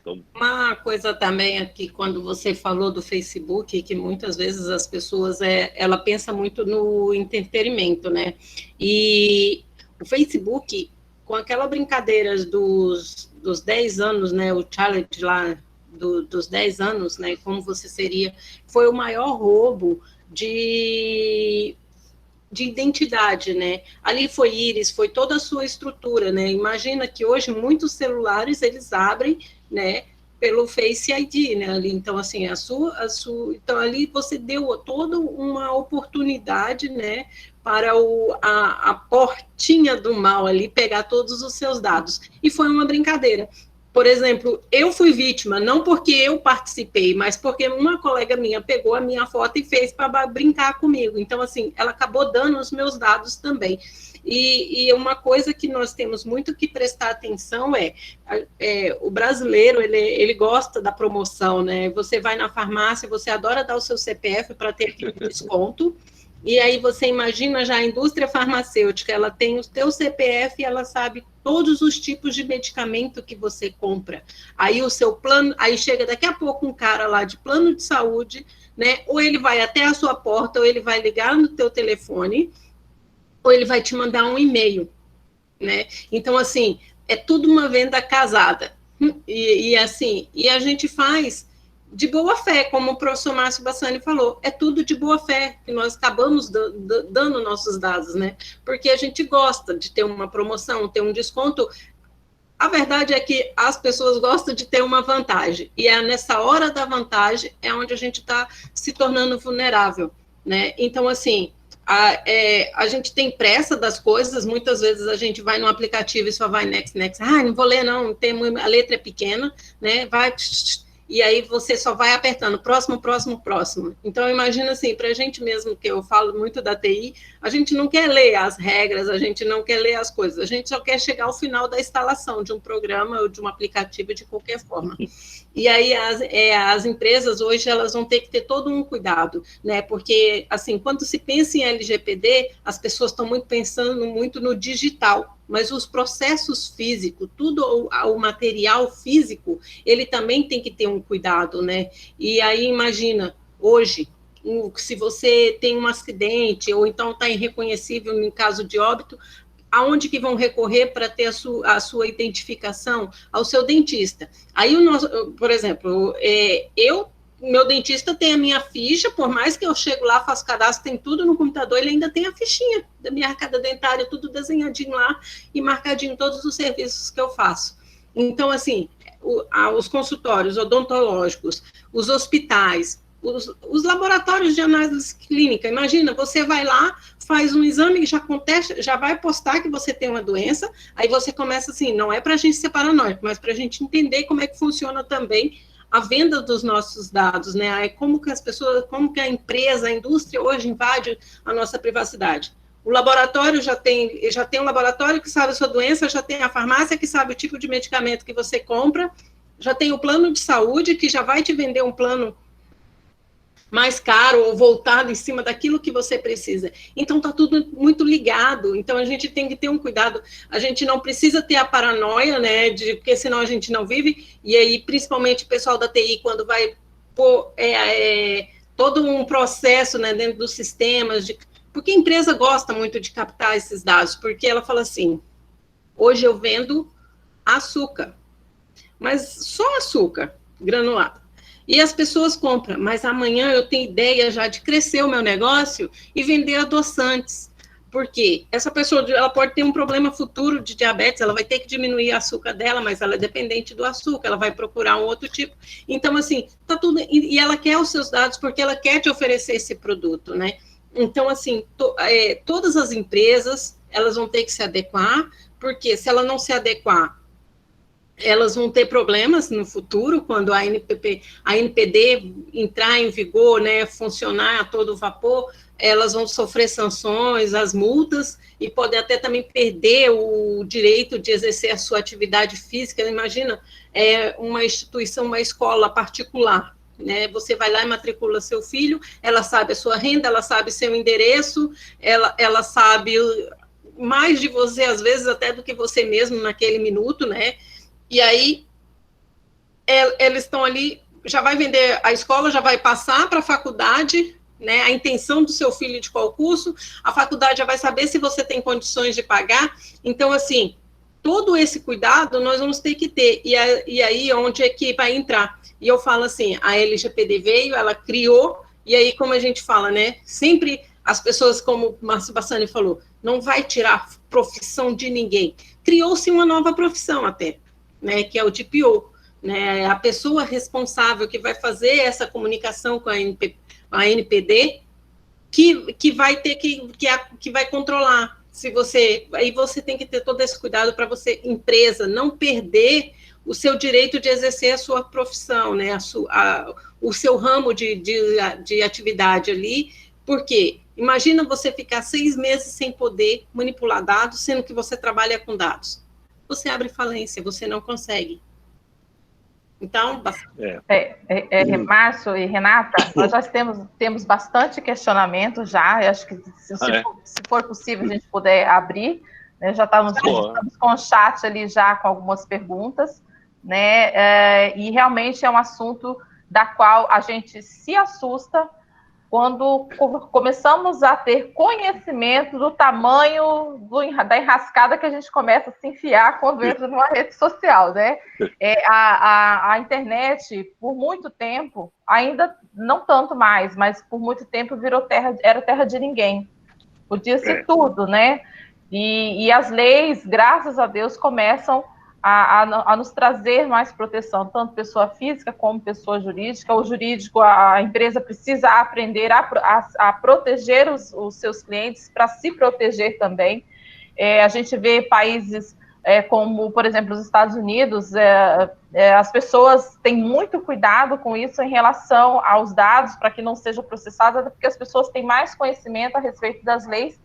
Então... Uma coisa também aqui, quando você falou do Facebook, que muitas vezes as pessoas, ela pensa muito no entretenimento, né? E o Facebook, com aquela brincadeira dos 10 anos, né? O challenge lá dos 10 anos, né? Como você seria, foi o maior roubo de identidade, né? Ali foi íris, foi toda a sua estrutura, né? Imagina que hoje muitos celulares, eles abrem, né, pelo Face ID, né? Ali, então, assim, então ali você deu toda uma oportunidade, né, para a portinha do mal ali pegar todos os seus dados. E foi uma brincadeira. Por exemplo, eu fui vítima, não porque eu participei, mas porque uma colega minha pegou a minha foto e fez para brincar comigo. Então, assim, ela acabou dando os meus dados também. E uma coisa que nós temos muito que prestar atenção o brasileiro, ele gosta da promoção, né? Você vai na farmácia, você adora dar o seu CPF para ter aquele desconto, e aí você imagina já a indústria farmacêutica, ela tem o teu CPF e ela sabe todos os tipos de medicamento que você compra. Aí o seu plano, aí chega daqui a pouco um cara lá de plano de saúde, né? Ou ele vai até a sua porta, ou ele vai ligar no teu telefone, ou ele vai te mandar um e-mail, né? Então, assim, é tudo uma venda casada. E assim, e a gente faz de boa fé, como o professor Márcio Bassani falou, é tudo de boa fé, que nós acabamos dando nossos dados, né? Porque a gente gosta de ter uma promoção, ter um desconto. A verdade é que as pessoas gostam de ter uma vantagem, e é nessa hora da vantagem é onde a gente está se tornando vulnerável, né? Então, assim, a gente tem pressa das coisas, muitas vezes a gente vai no aplicativo e só vai next, não vou ler não, a letra é pequena, né? Vai... E aí você só vai apertando, próximo. Então, imagina assim, para a gente mesmo, que eu falo muito da TI, a gente não quer ler as regras, a gente não quer ler as coisas, a gente só quer chegar ao final da instalação de um programa ou de um aplicativo de qualquer forma. E aí as empresas hoje, elas vão ter que ter todo um cuidado, né? Porque, assim, quando se pensa em LGPD, as pessoas estão pensando muito no digital, mas os processos físicos, tudo o material físico, ele também tem que ter um cuidado, né? E aí, imagina, hoje, se você tem um acidente, ou então está irreconhecível em caso de óbito, aonde que vão recorrer para ter a sua identificação? Ao seu dentista. Aí, por exemplo, meu dentista tem a minha ficha, por mais que eu chego lá, faço cadastro, tem tudo no computador, ele ainda tem a fichinha da minha arcada dentária, tudo desenhadinho lá e marcadinho todos os serviços que eu faço. Então, assim, os consultórios odontológicos, os hospitais, os laboratórios de análise clínica, imagina, você vai lá, faz um exame, já vai postar que você tem uma doença, aí você começa assim, não é para a gente ser paranoico, mas para a gente entender como é que funciona também a venda dos nossos dados, né? Como que as pessoas, como que a empresa, a indústria hoje invade a nossa privacidade. O laboratório já tem um laboratório que sabe a sua doença, já tem a farmácia que sabe o tipo de medicamento que você compra, já tem o plano de saúde que já vai te vender um plano mais caro ou voltado em cima daquilo que você precisa. Então, está tudo muito ligado. Então, a gente tem que ter um cuidado. A gente não precisa ter a paranoia, né, porque senão a gente não vive. E aí, principalmente o pessoal da TI, quando vai pôr todo um processo, né, dentro dos sistemas, porque a empresa gosta muito de captar esses dados, porque ela fala assim, hoje eu vendo açúcar, mas só açúcar granulado. E as pessoas compram, mas amanhã eu tenho ideia já de crescer o meu negócio e vender adoçantes. Por quê? Essa pessoa, ela pode ter um problema futuro de diabetes, ela vai ter que diminuir o açúcar dela, mas ela é dependente do açúcar, ela vai procurar um outro tipo. Então, assim, tá tudo... E ela quer os seus dados porque ela quer te oferecer esse produto, né? Então, assim, todas as empresas, elas vão ter que se adequar, porque se ela não se adequar, elas vão ter problemas no futuro, quando a NPD entrar em vigor, né, funcionar a todo vapor, elas vão sofrer sanções, as multas, e poder até também perder o direito de exercer a sua atividade física. Imagina, uma instituição, uma escola particular, né, você vai lá e matricula seu filho, ela sabe a sua renda, ela sabe seu endereço, ela sabe mais de você, às vezes, até do que você mesmo naquele minuto, né? E aí, eles estão ali, já vai vender a escola, já vai passar para a faculdade, né, a intenção do seu filho de qual curso, a faculdade já vai saber se você tem condições de pagar. Então, assim, todo esse cuidado nós vamos ter que ter. E aí, onde é que vai entrar? E eu falo assim, a LGPD veio, ela criou, e aí, como a gente fala, né, sempre as pessoas, como o Márcio Bassani falou, não vai tirar profissão de ninguém. Criou-se uma nova profissão até, né, que é o DPO, né, a pessoa responsável que vai fazer essa comunicação com a NPD, que vai ter que vai controlar. Aí você tem que ter todo esse cuidado para você, empresa, não perder o seu direito de exercer a sua profissão, né, o seu ramo de atividade ali, porque imagina você ficar 6 meses sem poder manipular dados, sendo que você trabalha com dados. Você abre falência, você não consegue. Então... Márcio e Renata, nós já temos bastante questionamento já, eu acho que se for possível a gente puder abrir, né, já estamos com o chat ali já com algumas perguntas, né, e realmente é um assunto da qual a gente se assusta quando começamos a ter conhecimento do tamanho da enrascada que a gente começa a se enfiar quando entra numa rede social, né? A internet, por muito tempo, ainda não tanto mais, mas por muito tempo era terra de ninguém. Podia-se tudo, né? E as leis, graças a Deus, começam a nos trazer mais proteção, tanto pessoa física como pessoa jurídica. O jurídico, a empresa precisa aprender a proteger os seus clientes, para se proteger também. A gente vê países como, por exemplo, os Estados Unidos, as pessoas têm muito cuidado com isso em relação aos dados, para que não seja processado, porque as pessoas têm mais conhecimento a respeito das leis,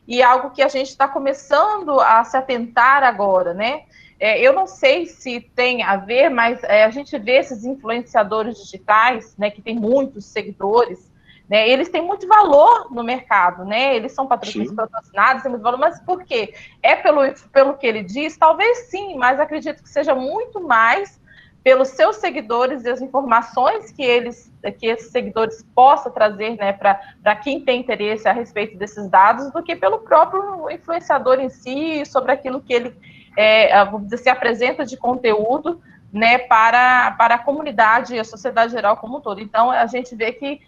e algo que a gente está começando a se atentar agora, né? Eu não sei se tem a ver, mas a gente vê esses influenciadores digitais, né, que tem muitos seguidores, né, eles têm muito valor no mercado, né? Eles são patrocinados, têm muito valor, mas por quê? Pelo que ele diz? Talvez sim, mas acredito que seja muito mais pelos seus seguidores e as informações que esses seguidores possam trazer, né, para quem tem interesse a respeito desses dados, do que pelo próprio influenciador em si, sobre aquilo que ele vamos dizer, se apresenta de conteúdo, né, para a comunidade e a sociedade geral como um todo. Então, a gente vê que,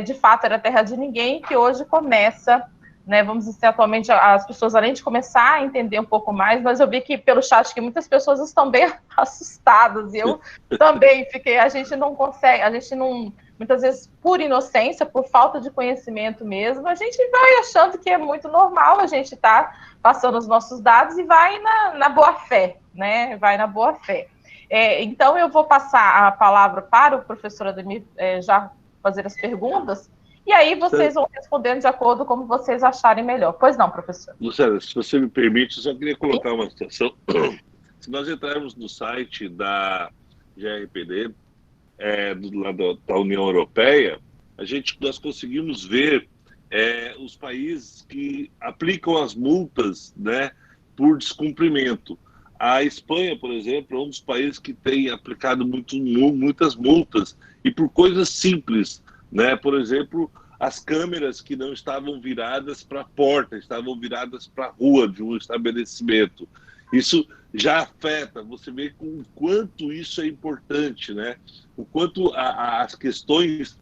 de fato, era terra de ninguém, que hoje começa, né, vamos dizer, atualmente, as pessoas, além de começar a entender um pouco mais, mas eu vi que pelo chat que muitas pessoas estão bem assustadas, e eu também fiquei, a gente não, muitas vezes, por inocência, por falta de conhecimento mesmo, a gente vai achando que é muito normal, a gente tá passando os nossos dados e vai na boa-fé, né? Vai na boa-fé. Então, eu vou passar a palavra para o professor Ademir já fazer as perguntas, e aí vocês vão respondendo de acordo com como vocês acharem melhor. Pois não, professor? Luciana, se você me permite, eu só queria colocar uma situação. Se nós entrarmos no site da GRPD, do lado da União Europeia, nós conseguimos ver os países que aplicam as multas, né, por descumprimento. A Espanha, por exemplo, é um dos países que tem aplicado muitas multas, e por coisas simples, né? Por exemplo, as câmeras que não estavam viradas para a porta, estavam viradas para a rua de um estabelecimento. Isso já afeta, você vê o quanto isso é importante, né? O quanto as questões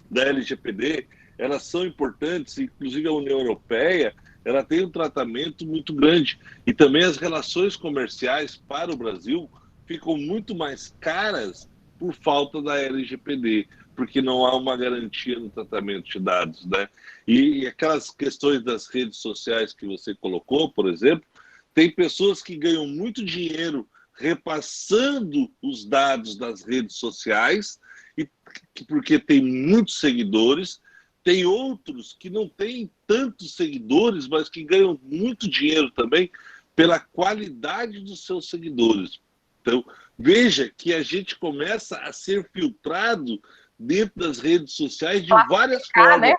da LGPD, elas são importantes, inclusive a União Europeia, ela tem um tratamento muito grande. E também as relações comerciais para o Brasil ficam muito mais caras por falta da LGPD, porque não há uma garantia no tratamento de dados, né? E aquelas questões das redes sociais que você colocou, por exemplo, tem pessoas que ganham muito dinheiro repassando os dados das redes sociais, porque tem muitos seguidores. Tem outros que não têm tantos seguidores, mas que ganham muito dinheiro também pela qualidade dos seus seguidores. Então, veja que a gente começa a ser filtrado dentro das redes sociais de várias formas. Né?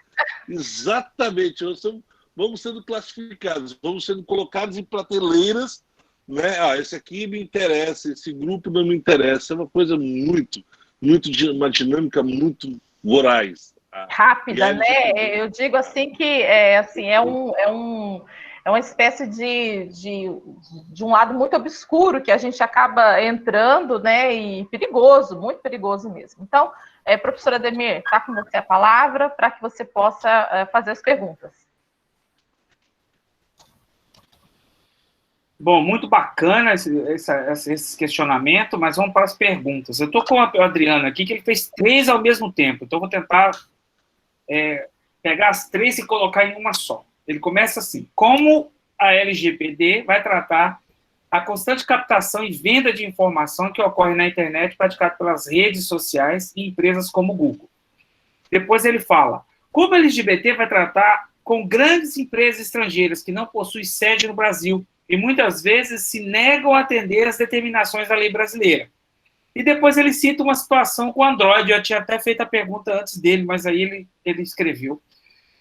Exatamente. Vamos sendo classificados, vamos sendo colocados em prateleiras, né? Esse aqui me interessa, esse grupo não me interessa. É uma coisa uma dinâmica muito voraz. Rápida, né? Eu digo assim que é uma espécie de um lado muito obscuro que a gente acaba entrando, né? E perigoso, muito perigoso mesmo. Então, professora Ademir, está com você a palavra para que você possa fazer as perguntas. Bom, muito bacana esse questionamento, mas vamos para as perguntas. Eu estou com o Adriano aqui, que ele fez 3 ao mesmo tempo, então vou tentar pegar as 3 e colocar em uma só. Ele começa assim: como a LGPD vai tratar a constante captação e venda de informação que ocorre na internet praticada pelas redes sociais e empresas como o Google? Depois ele fala: como a LGBT vai tratar com grandes empresas estrangeiras que não possuem sede no Brasil e muitas vezes se negam a atender às determinações da lei brasileira? E depois ele cita uma situação com o Android. Eu tinha até feito a pergunta antes dele, mas aí ele escreveu,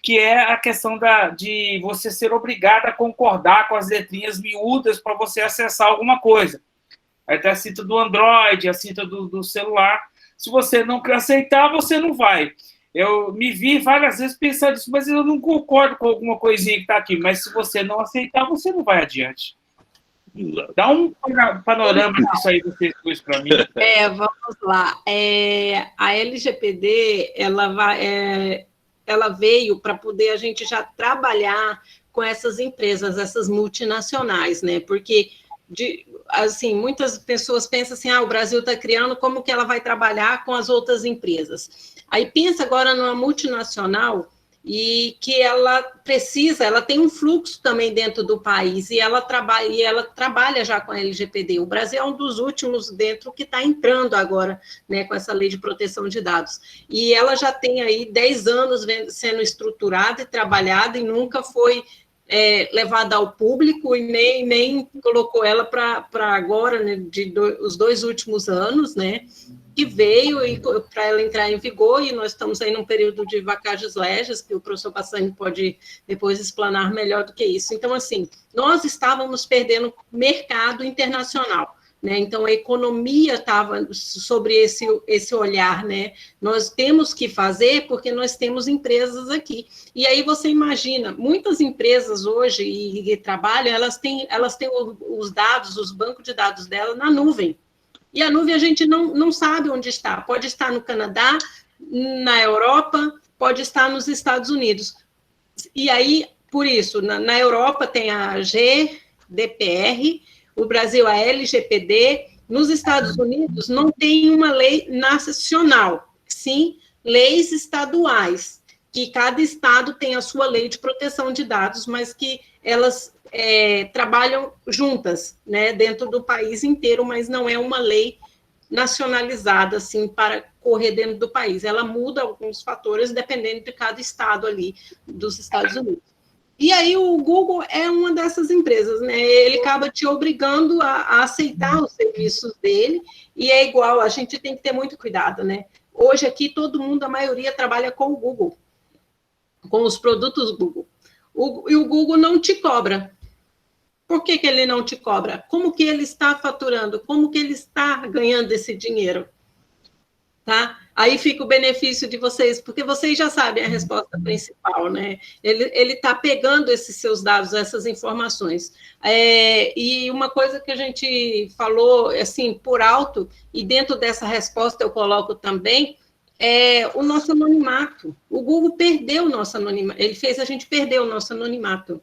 que é a questão de você ser obrigado a concordar com as letrinhas miúdas para você acessar alguma coisa. Aí tem a cita do Android, a cita do celular. Se você não aceitar, você não vai. eu me vi várias vezes pensando isso, mas eu não concordo com alguma coisinha que está aqui. Mas se você não aceitar, você não vai adiante. Dá um panorama disso aí, vocês dois, para mim. Vamos lá. A LGPD, ela veio para poder a gente já trabalhar com essas empresas, essas multinacionais, né? Porque, assim, muitas pessoas pensam assim, o Brasil está criando, como que ela vai trabalhar com as outras empresas? Aí pensa agora numa multinacional e que ela tem um fluxo também dentro do país, e ela trabalha já com a LGPD. O Brasil é um dos últimos dentro que está entrando agora, né, com essa lei de proteção de dados. E ela já tem aí 10 anos sendo estruturada e trabalhada, e nunca foi levada ao público, e nem colocou ela para agora, né, os 2 últimos anos, né, que veio para ela entrar em vigor, e nós estamos aí num período de vacagens legis, que o professor Bassani pode depois explanar melhor do que isso. Então, assim, nós estávamos perdendo mercado internacional, né? Então, a economia estava sobre esse olhar, né? Nós temos que fazer porque nós temos empresas aqui. E aí você imagina, muitas empresas hoje e trabalham, elas têm os dados, os bancos de dados dela na nuvem. E a nuvem a gente não sabe onde está. Pode estar no Canadá, na Europa, pode estar nos Estados Unidos. E aí, por isso, na Europa tem a GDPR, o Brasil a LGPD, nos Estados Unidos não tem uma lei nacional, sim leis estaduais, que cada estado tem a sua lei de proteção de dados, mas que elas trabalham juntas, né, dentro do país inteiro, mas não é uma lei nacionalizada, assim, para correr dentro do país. Ela muda alguns fatores dependendo de cada estado ali dos Estados Unidos. E aí o Google é uma dessas empresas, né? Ele acaba te obrigando a aceitar os serviços dele, e é igual, a gente tem que ter muito cuidado, né? Hoje aqui todo mundo, a maioria, trabalha com o Google, com os produtos Google. E o Google não te cobra. Por que ele não te cobra? Como que ele está faturando? Como que ele está ganhando esse dinheiro? Tá? Aí fica o benefício de vocês, porque vocês já sabem a resposta principal, né? Ele está pegando esses seus dados, essas informações. E uma coisa que a gente falou, assim, por alto, e dentro dessa resposta eu coloco também, o nosso anonimato. O Google perdeu o nosso anonimato, ele fez a gente perder o nosso anonimato,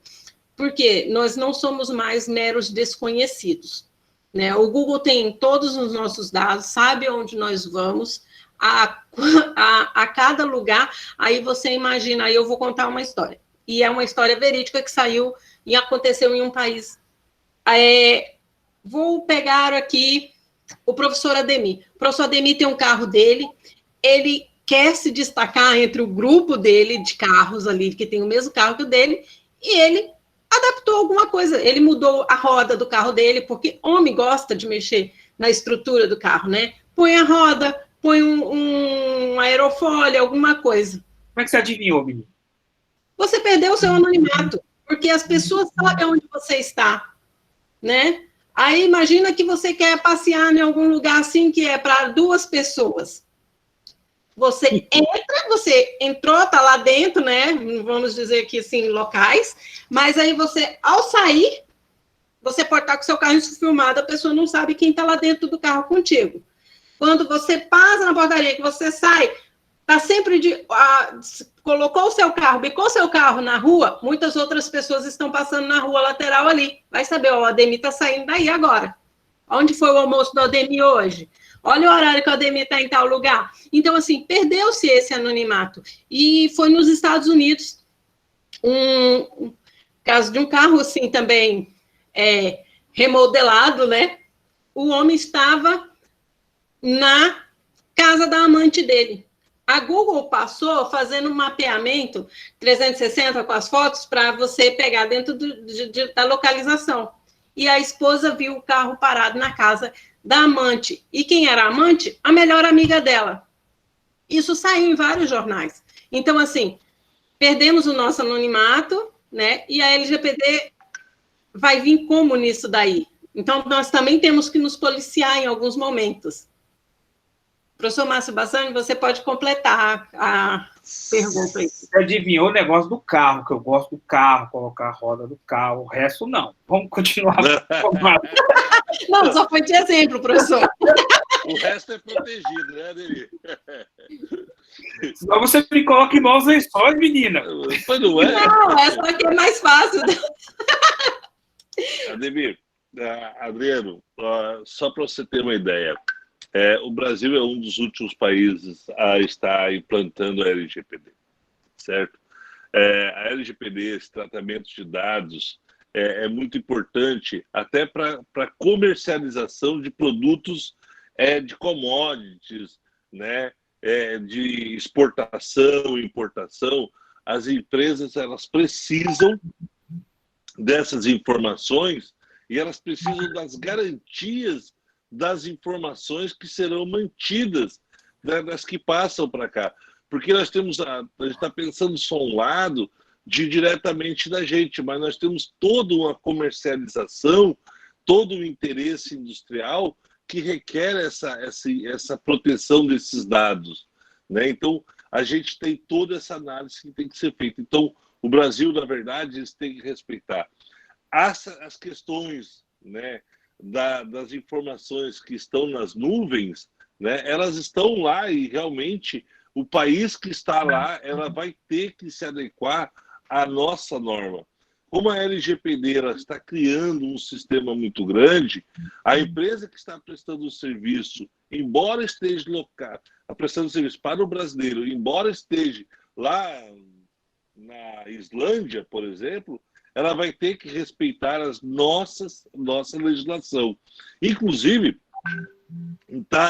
porque nós não somos mais meros desconhecidos, né? O Google tem todos os nossos dados, sabe onde nós vamos, a cada lugar. Aí você imagina, aí eu vou contar uma história, e é uma história verídica que saiu e aconteceu em um país. Vou pegar aqui o professor Ademir. O professor Ademir tem um carro dele, ele quer se destacar entre o grupo dele de carros ali, que tem o mesmo carro que o dele, e ele adaptou alguma coisa, ele mudou a roda do carro dele, porque homem gosta de mexer na estrutura do carro, né? Põe a roda, põe um aerofólio, alguma coisa. Como é que você adivinhou, menino? Você perdeu o seu anonimato, porque as pessoas sabem onde você está, né? Aí imagina que você quer passear em algum lugar assim que é para 2 pessoas. Você entrou, está lá dentro, né? Vamos dizer que assim, locais, mas aí você, ao sair, você pode estar com o seu carro filmado, a pessoa não sabe quem está lá dentro do carro contigo. Quando você passa na portaria, que você sai, está sempre colocou o seu carro, bicou o seu carro na rua, muitas outras pessoas estão passando na rua lateral ali. Vai saber, o Ademir está saindo daí agora. Onde foi o almoço do Ademir hoje? Olha o horário que o Ademir está em tal lugar. Então, assim, perdeu-se esse anonimato. E foi nos Estados Unidos, um caso de um carro, assim, também remodelado, né? O homem estava na casa da amante dele. A Google passou fazendo um mapeamento 360 com as fotos para você pegar dentro da localização. E a esposa viu o carro parado na casa da amante. E quem era a amante? A melhor amiga dela. Isso saiu em vários jornais. Então, assim, perdemos o nosso anonimato, né? E a LGPD vai vir como nisso daí? Então, nós também temos que nos policiar em alguns momentos. Professor Márcio Bassani, você pode completar pergunta aí. Você adivinhou o negócio do carro, que eu gosto do carro, colocar a roda do carro, o resto não. Vamos continuar. Não, só foi de exemplo, professor. O resto é protegido, né, Ademir? Senão você me coloca em maus lençóis, menina. Mas não é? Não, essa aqui é mais fácil. Ademir, Adriano, só para você ter uma ideia, o Brasil é um dos últimos países a estar implantando a LGPD, certo? A LGPD, esse tratamento de dados, é muito importante até para comercialização de produtos de commodities, né? De exportação e importação. As empresas elas precisam dessas informações e elas precisam das garantias das informações que serão mantidas, né, das que passam para cá. Porque nós temos, a gente está pensando só um lado diretamente da gente, mas nós temos toda uma comercialização, todo um interesse industrial que requer essa proteção desses dados, né? Então, a gente tem toda essa análise que tem que ser feita. Então, o Brasil, na verdade, eles têm que respeitar as questões, né, das informações que estão nas nuvens, né, elas estão lá e realmente o país que está lá, ela vai ter que se adequar à nossa norma. Como a LGPD ela está criando um sistema muito grande, a empresa que está prestando o serviço, embora esteja prestando serviço para o brasileiro, embora esteja lá na Islândia, por exemplo, ela vai ter que respeitar nossa legislação. Inclusive,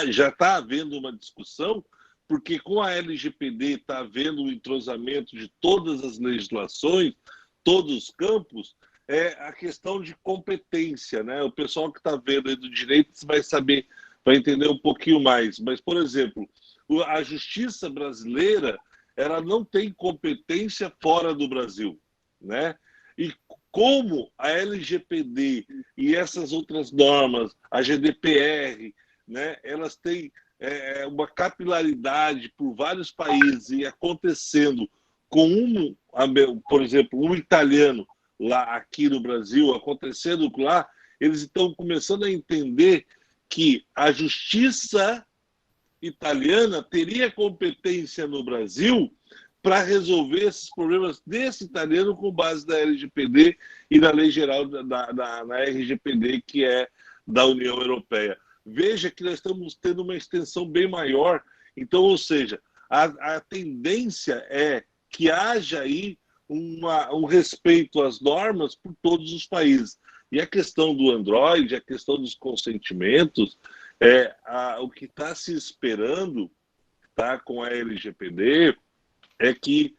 já está havendo uma discussão, porque com a LGPD está havendo um entrosamento de todas as legislações, todos os campos, a questão de competência, né? O pessoal que está vendo aí do direito vai saber, vai entender um pouquinho mais. Mas, por exemplo, a justiça brasileira, ela não tem competência fora do Brasil, né? E como a LGPD e essas outras normas, a GDPR, né, elas têm uma capilaridade por vários países e acontecendo com por exemplo, um italiano lá aqui no Brasil, acontecendo lá, eles estão começando a entender que a justiça italiana teria competência no Brasil para resolver esses problemas desse italiano com base na LGPD e na lei geral na RGPD, que é da União Europeia. Veja que nós estamos tendo uma extensão bem maior. Então, ou seja, a tendência é que haja aí um respeito às normas por todos os países. E a questão do Android, a questão dos consentimentos, o que está se esperando, tá, com a LGPD é que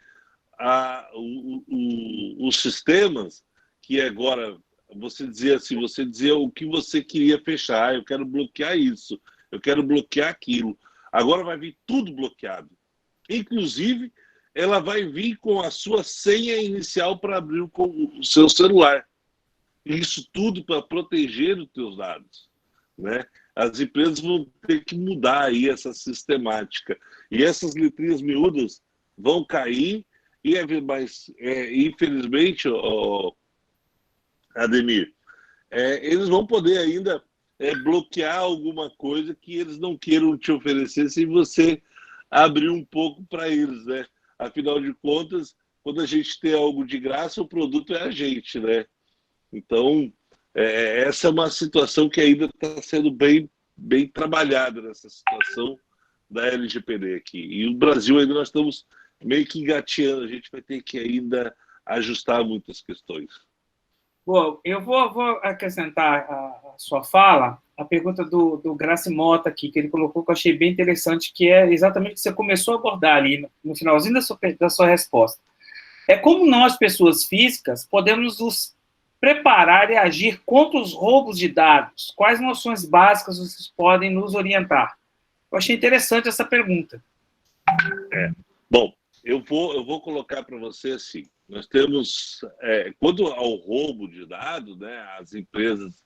os sistemas que agora você dizia assim, você dizia o que você queria fechar, eu quero bloquear isso, eu quero bloquear aquilo. Agora vai vir tudo bloqueado. Inclusive, ela vai vir com a sua senha inicial para abrir o seu celular. Isso tudo para proteger os teus dados, né? As empresas vão ter que mudar aí essa sistemática. E essas letrinhas miúdas vão cair, mas infelizmente, Ademir, eles vão poder ainda bloquear alguma coisa que eles não queiram te oferecer sem você abrir um pouco para eles, né? Afinal de contas, quando a gente tem algo de graça, o produto é a gente, né? Então, essa é uma situação que ainda está sendo bem trabalhada, nessa situação da LGPD aqui. E o Brasil ainda nós estamos meio que engateando, a gente vai ter que ainda ajustar muitas questões. Bom, eu vou acrescentar a sua fala, a pergunta do Graci Mota aqui, que ele colocou, que eu achei bem interessante, que é exatamente o que você começou a abordar ali no finalzinho da sua resposta. É como nós, pessoas físicas, podemos nos preparar e agir contra os roubos de dados. Quais noções básicas vocês podem nos orientar? Eu achei interessante essa pergunta. Bom, eu vou colocar para você assim. Nós temos, quanto ao roubo de dados, né, as empresas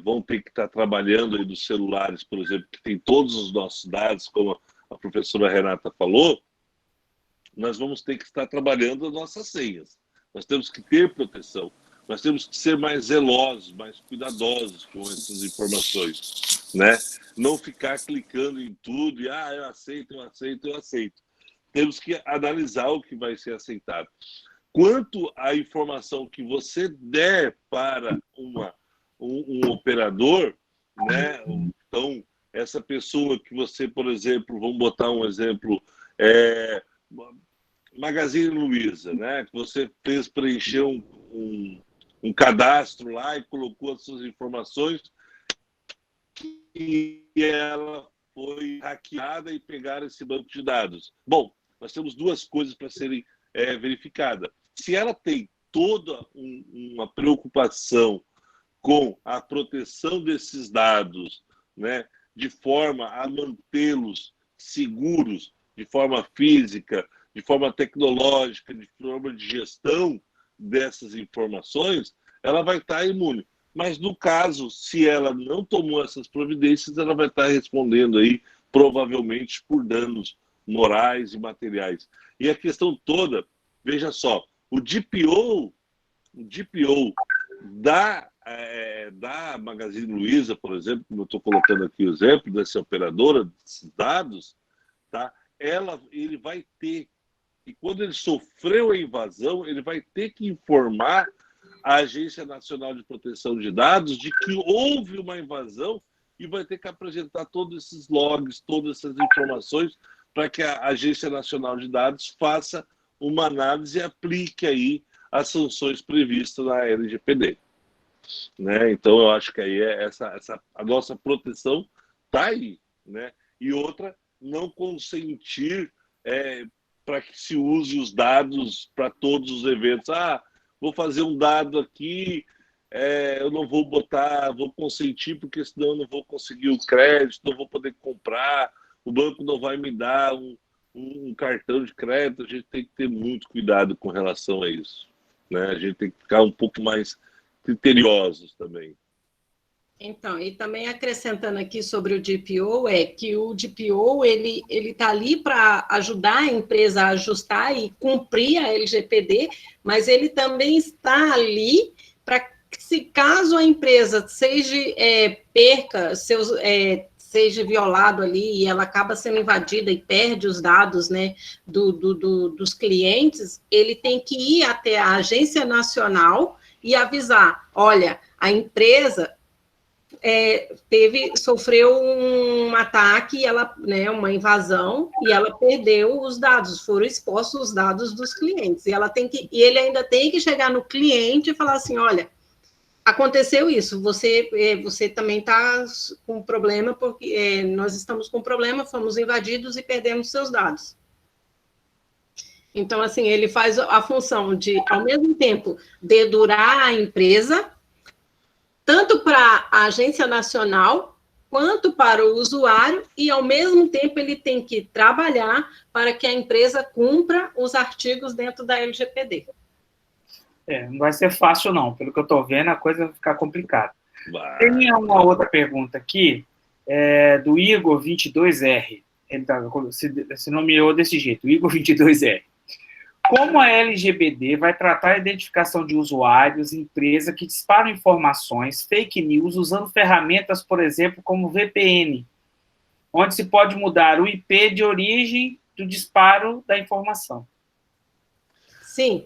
vão ter que estar trabalhando aí nos celulares, por exemplo, que tem todos os nossos dados, como a professora Renata falou, nós vamos ter que estar trabalhando as nossas senhas. Nós temos que ter proteção. Nós temos que ser mais zelosos, mais cuidadosos com essas informações, né? Não ficar clicando em tudo e, eu aceito, eu aceito, eu aceito. Temos que analisar o que vai ser aceitado. Quanto à informação que você der para um operador, né? Então, essa pessoa que você, por exemplo, vamos botar um exemplo, Magazine Luiza, né? Que você fez preencher um cadastro lá e colocou as suas informações e ela foi hackeada e pegaram esse banco de dados. Bom, nós temos duas coisas para serem verificadas. Se ela tem toda uma preocupação com a proteção desses dados, né, de forma a mantê-los seguros, de forma física, de forma tecnológica, de forma de gestão dessas informações, ela vai estar imune. Mas, no caso, se ela não tomou essas providências, ela vai estar respondendo aí, provavelmente, por danos morais e materiais. E a questão toda, veja só, o DPO da Magazine Luiza, por exemplo, como eu estou colocando aqui o exemplo dessa operadora, desses dados, tá? Ele vai ter, e quando ele sofreu a invasão, ele vai ter que informar a Agência Nacional de Proteção de Dados de que houve uma invasão e vai ter que apresentar todos esses logs, todas essas informações para que a Agência Nacional de Dados faça uma análise e aplique aí as sanções previstas na LGPD. Né? Então, eu acho que aí a nossa proteção está aí. Né? E outra, não consentir para que se use os dados para todos os eventos. Vou fazer um dado aqui, eu não vou vou consentir, porque senão eu não vou conseguir o crédito, não vou poder comprar, o banco não vai me dar um cartão de crédito. A gente tem que ter muito cuidado com relação a isso. Né? A gente tem que ficar um pouco mais criteriosos também. Então, e também acrescentando aqui sobre o DPO, que o DPO ele está ali para ajudar a empresa a ajustar e cumprir a LGPD, mas ele também está ali para que, se caso a empresa perca seja violado ali e ela acaba sendo invadida e perde os dados, né, dos clientes, ele tem que ir até a Agência Nacional e avisar, olha, a empresa sofreu um ataque, uma invasão, e ela perdeu os dados, foram expostos os dados dos clientes, e ele ainda tem que chegar no cliente e falar assim, olha, aconteceu isso, você também está com problema, porque nós estamos com problema, fomos invadidos e perdemos seus dados. Então, assim, ele faz a função de, ao mesmo tempo, dedurar a empresa, tanto para a agência nacional, quanto para o usuário, e, ao mesmo tempo, ele tem que trabalhar para que a empresa cumpra os artigos dentro da LGPD. Não vai ser fácil, não. Pelo que eu estou vendo, a coisa vai ficar complicada. Tem uma outra pergunta aqui, do Igor 22R. Ele se nomeou desse jeito, Igor 22R. Como a LGPD vai tratar a identificação de usuários, empresa que disparam informações, fake news, usando ferramentas, por exemplo, como VPN, onde se pode mudar o IP de origem do disparo da informação? Sim.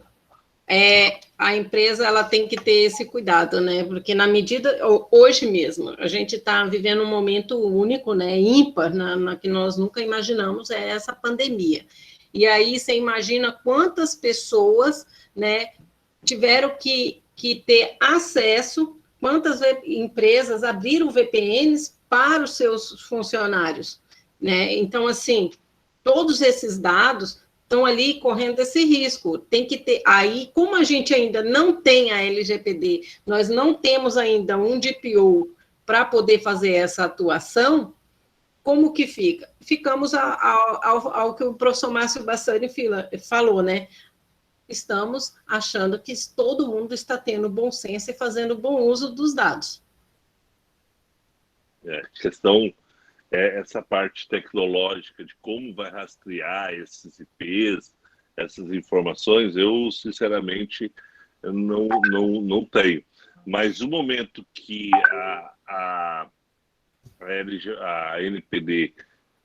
A empresa ela tem que ter esse cuidado, né? Porque na medida, hoje mesmo, a gente está vivendo um momento único, né? Ímpar, na que nós nunca imaginamos, essa pandemia. E aí você imagina quantas pessoas, né, tiveram que ter acesso, quantas empresas abriram VPNs para os seus funcionários, né? Então, assim, todos esses dados estão ali correndo esse risco. Tem que ter. Aí, como a gente ainda não tem a LGPD, nós não temos ainda um DPO para poder fazer essa atuação, como que fica? Ficamos ao que o professor Márcio Bassani falou, né? Estamos achando que todo mundo está tendo bom senso e fazendo bom uso dos dados. Questão essa parte tecnológica de como vai rastrear esses IPs, essas informações, eu, sinceramente, eu não tenho. Mas o momento que a NPD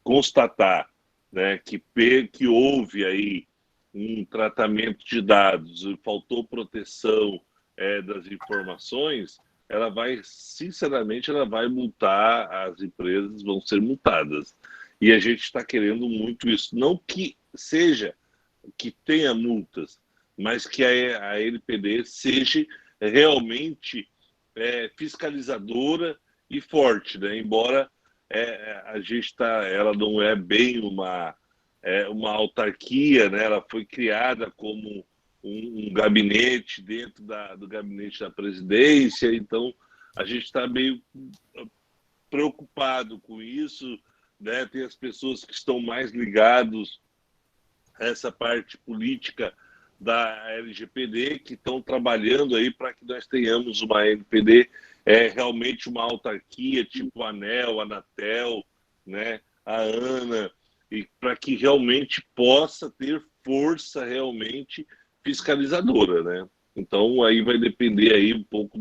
constatar, né, que houve aí um tratamento de dados, faltou proteção das informações, ela vai, sinceramente, ela vai multar, as empresas vão ser multadas. E a gente está querendo muito isso. Não que seja, que tenha multas, mas que a NPD seja realmente fiscalizadora e forte, né? Embora a gente ela não é bem uma autarquia, né? Ela foi criada como um gabinete dentro do gabinete da presidência, então a gente está meio preocupado com isso, né? Tem as pessoas que estão mais ligados a essa parte política da LGPD, que estão trabalhando aí para que nós tenhamos uma NPD realmente uma autarquia, tipo a ANEEL, a Anatel, né, a ANA, e para que realmente possa ter força realmente fiscalizadora, né? Então aí vai depender aí um pouco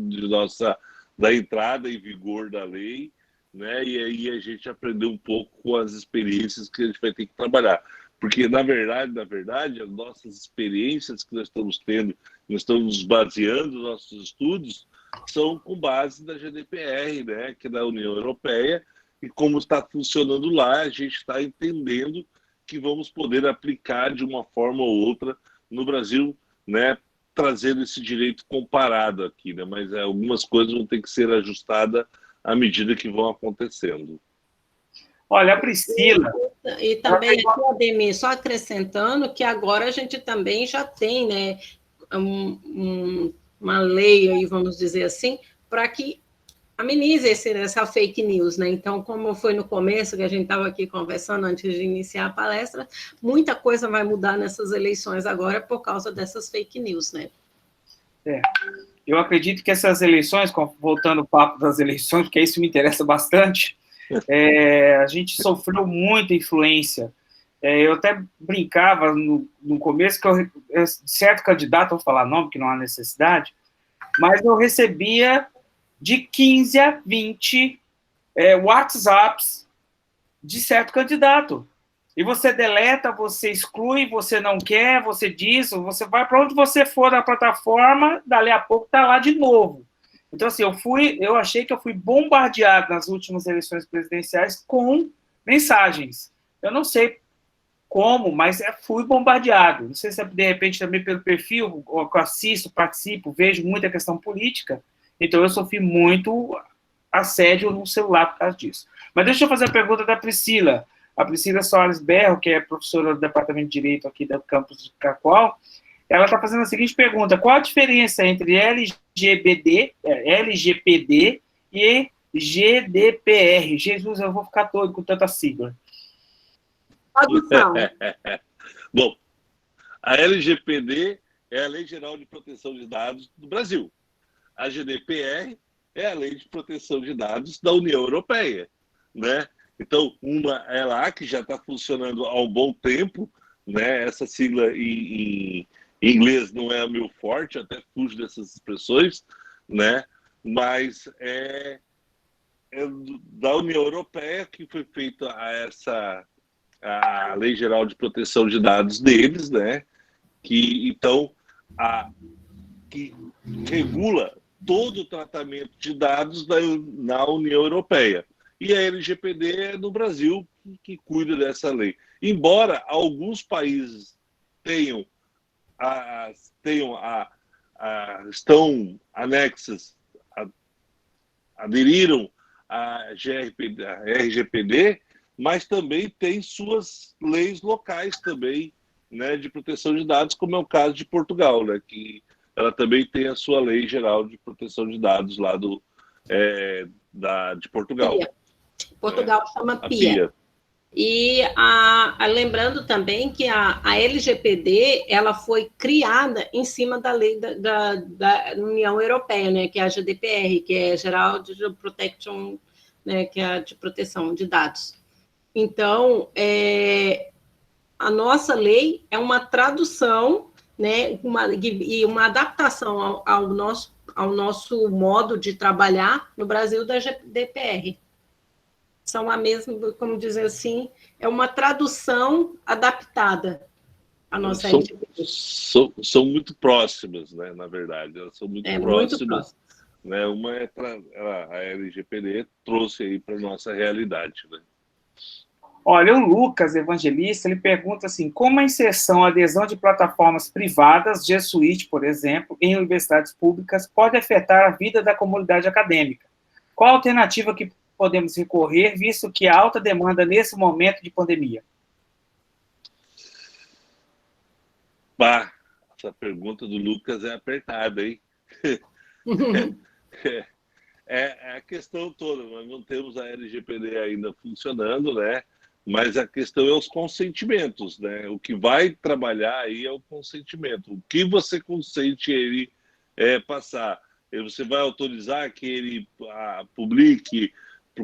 da entrada em vigor da lei, né? E aí a gente aprender um pouco com as experiências que a gente vai ter que trabalhar. Porque, na verdade, as nossas experiências que nós estamos tendo, nós estamos baseando nossos estudos, são com base na GDPR, né, que é da União Europeia, e como está funcionando lá, a gente está entendendo que vamos poder aplicar de uma forma ou outra no Brasil, né, trazendo esse direito comparado aqui, né, mas algumas coisas vão ter que ser ajustadas à medida que vão acontecendo. Olha, a Priscila... E também, aqui, Ademir, só acrescentando que agora a gente também já tem, né, uma lei, aí, vamos dizer assim, para que amenize essa fake news, né? Então, como foi no começo, que a gente estava aqui conversando antes de iniciar a palestra, muita coisa vai mudar nessas eleições agora por causa dessas fake news, né? Eu acredito que essas eleições, voltando ao papo das eleições, porque isso me interessa bastante, a gente sofreu muita influência. Eu até brincava no começo que certo candidato, vou falar nome, que não há necessidade, mas eu recebia de 15 a 20 WhatsApps de certo candidato. E você deleta, você exclui, você não quer, você diz, você vai para onde você for na plataforma, dali a pouco está lá de novo. Então, assim, eu achei que eu fui bombardeado nas últimas eleições presidenciais com mensagens. Eu não sei como, mas fui bombardeado. Não sei se é, de repente, também pelo perfil, que eu assisto, participo, vejo muita questão política, então eu sofri muito assédio no celular por causa disso. Mas deixa eu fazer a pergunta da Priscila. A Priscila Soares Berro, que é professora do Departamento de Direito aqui do campus de Cacoal, ela está fazendo a seguinte pergunta: qual a diferença entre LGPD e GDPR? Jesus, eu vou ficar doido com tanta sigla. Bom, a LGPD é a Lei Geral de Proteção de Dados do Brasil. A GDPR é a Lei de Proteção de Dados da União Europeia, né? Então, uma é lá que já está funcionando há um bom tempo, né? Essa sigla em inglês não é o meu forte, até fujo dessas expressões, né? Mas é da União Europeia que foi feita a Lei Geral de Proteção de Dados deles, né? Que então que regula todo o tratamento de dados na União Europeia. E a LGPD é no Brasil que cuida dessa lei. Embora alguns países estão anexas, aderiram à RGPD, mas também tem suas leis locais também, né, de proteção de dados, como é o caso de Portugal, né, que ela também tem a sua lei geral de proteção de dados lá de Portugal. Portugal chama PIA. E lembrando também que a LGPD ela foi criada em cima da lei da União Europeia, né, que é a GDPR, que é Geral de Protection, né, que é a de proteção de dados. Então, a nossa lei é uma tradução, né, e uma adaptação ao nosso modo de trabalhar no Brasil da GDPR. São a mesma, como dizer assim, é uma tradução adaptada à nossa LGPD. São muito próximas, né, na verdade, elas são muito próximas. Muito próximas. Né, uma é a LGPD trouxe aí para a nossa realidade, né? Olha, o Lucas Evangelista, ele pergunta assim, como a inserção, a adesão de plataformas privadas, G Suite, por exemplo, em universidades públicas, pode afetar a vida da comunidade acadêmica? Qual a alternativa que podemos recorrer, visto que há alta demanda nesse momento de pandemia? Bah, essa pergunta do Lucas é apertada, hein? É a questão toda, nós não temos a LGPD ainda funcionando, né? Mas a questão é os consentimentos, né? O que vai trabalhar aí é o consentimento. O que você consente ele passar? Você vai autorizar que ele publique,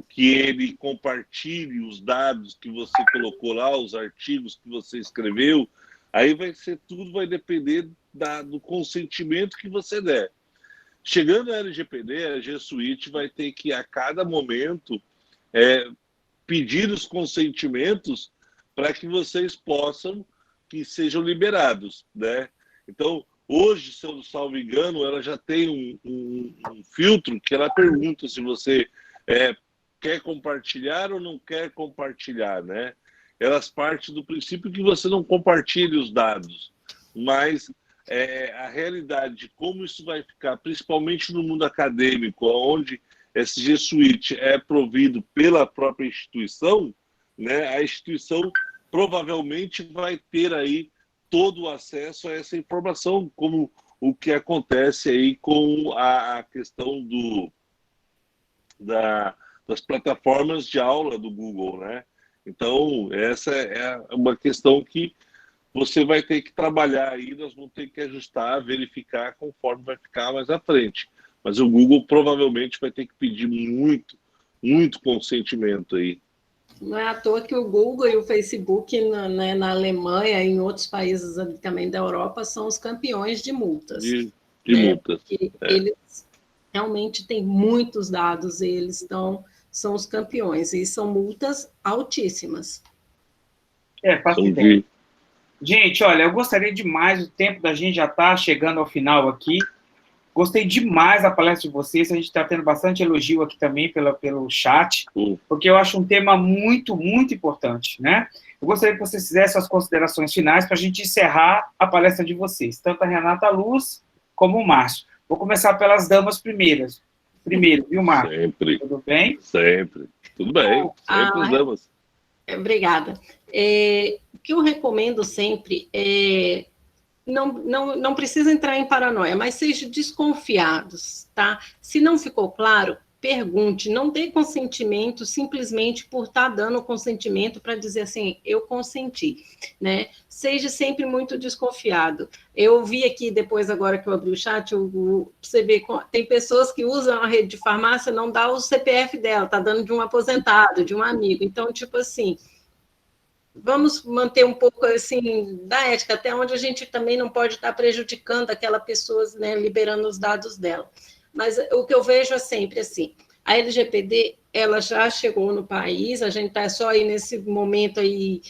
que ele compartilhe os dados que você colocou lá, os artigos que você escreveu? Aí tudo vai depender do consentimento que você der. Chegando à LGPD, a G Suite vai ter que, a cada momento, pedir os consentimentos para que vocês possam, que sejam liberados, né? Então, hoje, se eu não salvo engano, ela já tem um filtro que ela pergunta se você quer compartilhar ou não quer compartilhar, né? Elas partem do princípio que você não compartilhe os dados, mas a realidade de como isso vai ficar, principalmente no mundo acadêmico, onde esse G Suite é provido pela própria instituição, né, a instituição provavelmente vai ter aí todo o acesso a essa informação, como o que acontece aí com a questão das plataformas de aula do Google, né? Então, essa é uma questão que você vai ter que trabalhar aí, nós vamos ter que ajustar, verificar conforme vai ficar mais à frente. Mas o Google provavelmente vai ter que pedir muito, muito consentimento aí. Não é à toa que o Google e o Facebook na Alemanha e em outros países também da Europa são os campeões de multas. De multas. Eles realmente têm muitos dados, eles são os campeões, e são multas altíssimas. Faço ideia. Gente, olha, eu gostaria demais, o tempo da gente já está chegando ao final aqui. Gostei demais da palestra de vocês, a gente está tendo bastante elogio aqui também pelo chat, porque eu acho um tema muito, muito importante, né? Eu gostaria que vocês fizessem as considerações finais para a gente encerrar a palestra de vocês, tanto a Renata Luz como o Márcio. Vou começar pelas damas primeiro, viu, Márcio? Sempre. Tudo bem? Sempre. Tudo bem, sempre as damas. Obrigada. O que eu recomendo sempre é não precisa entrar em paranoia, mas sejam desconfiados, tá? Se não ficou claro, pergunte, não dê consentimento simplesmente por estar dando consentimento para dizer assim, eu consenti, né? Seja sempre muito desconfiado. Eu vi aqui, depois agora que eu abri o chat, você vê, tem pessoas que usam a rede de farmácia, não dá o CPF dela, tá dando de um aposentado, de um amigo. Então, tipo assim, vamos manter um pouco assim da ética, até onde a gente também não pode estar prejudicando aquela pessoa, né, liberando os dados dela. Mas o que eu vejo é sempre assim, a LGPD, ela já chegou no país, a gente está só aí nesse momento aí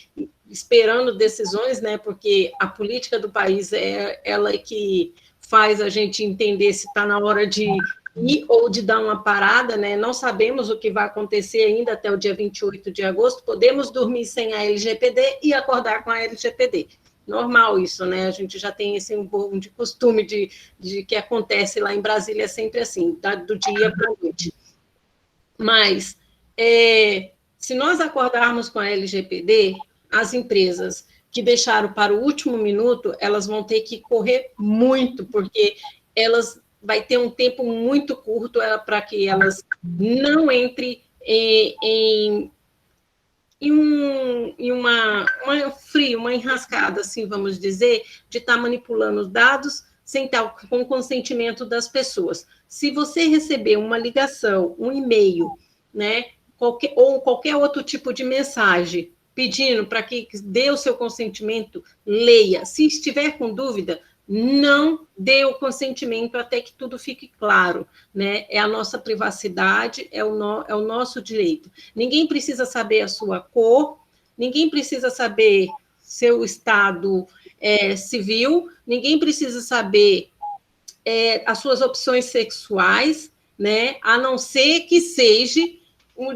esperando decisões, né, porque a política do país é ela que faz a gente entender se está na hora de ir ou de dar uma parada, né? Não sabemos o que vai acontecer ainda até o dia 28 de agosto, podemos dormir sem a LGPD e acordar com a LGPD. Normal isso, né? A gente já tem esse um pouco de costume de que acontece lá em Brasília, é sempre assim, do dia para a noite. Mas, se nós acordarmos com a LGPD, as empresas que deixaram para o último minuto, elas vão ter que correr muito, porque elas vai ter um tempo muito curto para que elas não entrem em uma enrascada, assim, vamos dizer, de estar manipulando os dados sem estar com o consentimento das pessoas. Se você receber uma ligação, um e-mail, né, ou qualquer outro tipo de mensagem pedindo para que dê o seu consentimento, leia. Se estiver com dúvida, não dê o consentimento até que tudo fique claro, né? É a nossa privacidade, é o nosso direito. Ninguém precisa saber a sua cor, ninguém precisa saber seu estado civil, ninguém precisa saber as suas opções sexuais, né? A não ser que seja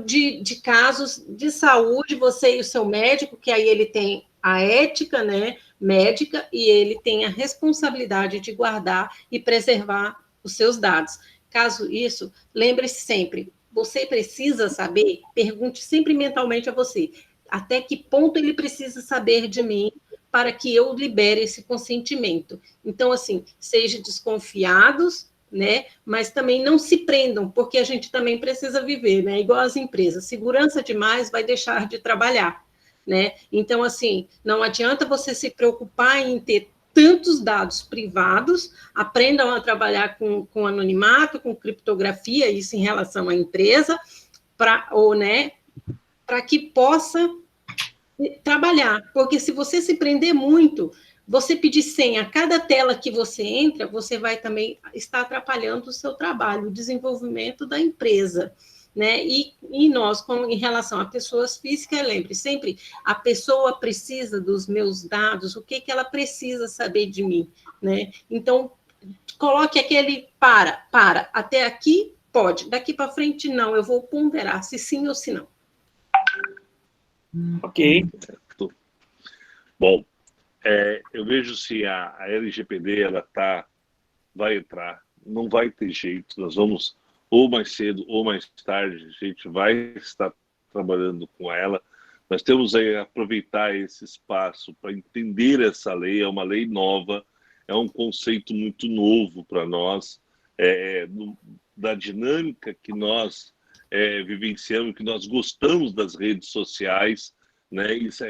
de casos de saúde, você e o seu médico, que aí ele tem a ética, né, médica, e ele tem a responsabilidade de guardar e preservar os seus dados. Caso isso, lembre-se sempre, você precisa saber, pergunte sempre mentalmente a você, até que ponto ele precisa saber de mim para que eu libere esse consentimento. Então, assim, sejam desconfiados, né? Mas também não se prendam, porque a gente também precisa viver, né? Igual as empresas, segurança demais vai deixar de trabalhar, né? Então, assim, não adianta você se preocupar em ter tantos dados privados, aprendam a trabalhar com anonimato, com criptografia, isso em relação à empresa, para que possa trabalhar, porque se você se prender muito, você pedir senha a cada tela que você entra, você vai também estar atrapalhando o seu trabalho, o desenvolvimento da empresa, né? E nós, como em relação a pessoas físicas, lembre sempre, a pessoa precisa dos meus dados, o que ela precisa saber de mim, né? Então, coloque aquele até aqui pode, daqui para frente não, eu vou ponderar se sim ou se não. Ok. Bom, eu vejo se a LGPD vai entrar, não vai ter jeito, nós vamos, ou mais cedo ou mais tarde, a gente vai estar trabalhando com ela. Nós temos aí aproveitar esse espaço para entender essa lei, é uma lei nova, é um conceito muito novo para nós, da dinâmica que nós vivenciamos, que nós gostamos das redes sociais, né?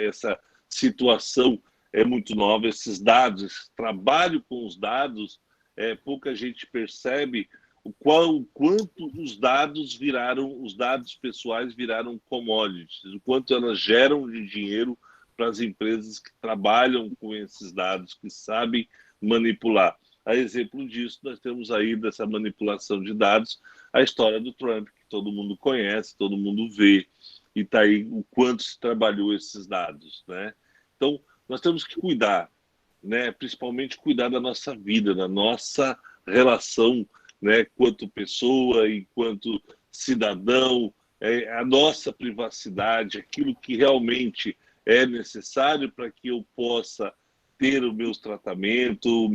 Essa situação é muito nova, esses dados, esse trabalho com os dados, pouca gente percebe o quanto os dados pessoais viraram commodities, o quanto elas geram de dinheiro para as empresas que trabalham com esses dados, que sabem manipular. A exemplo disso, nós temos aí dessa manipulação de dados, a história do Trump, que todo mundo conhece, todo mundo vê, e está aí o quanto se trabalhou esses dados, né? Então, nós temos que cuidar, né? Principalmente cuidar da nossa vida, da nossa relação, né? Quanto pessoa, enquanto cidadão, a nossa privacidade, aquilo que realmente é necessário para que eu possa ter o meu tratamento,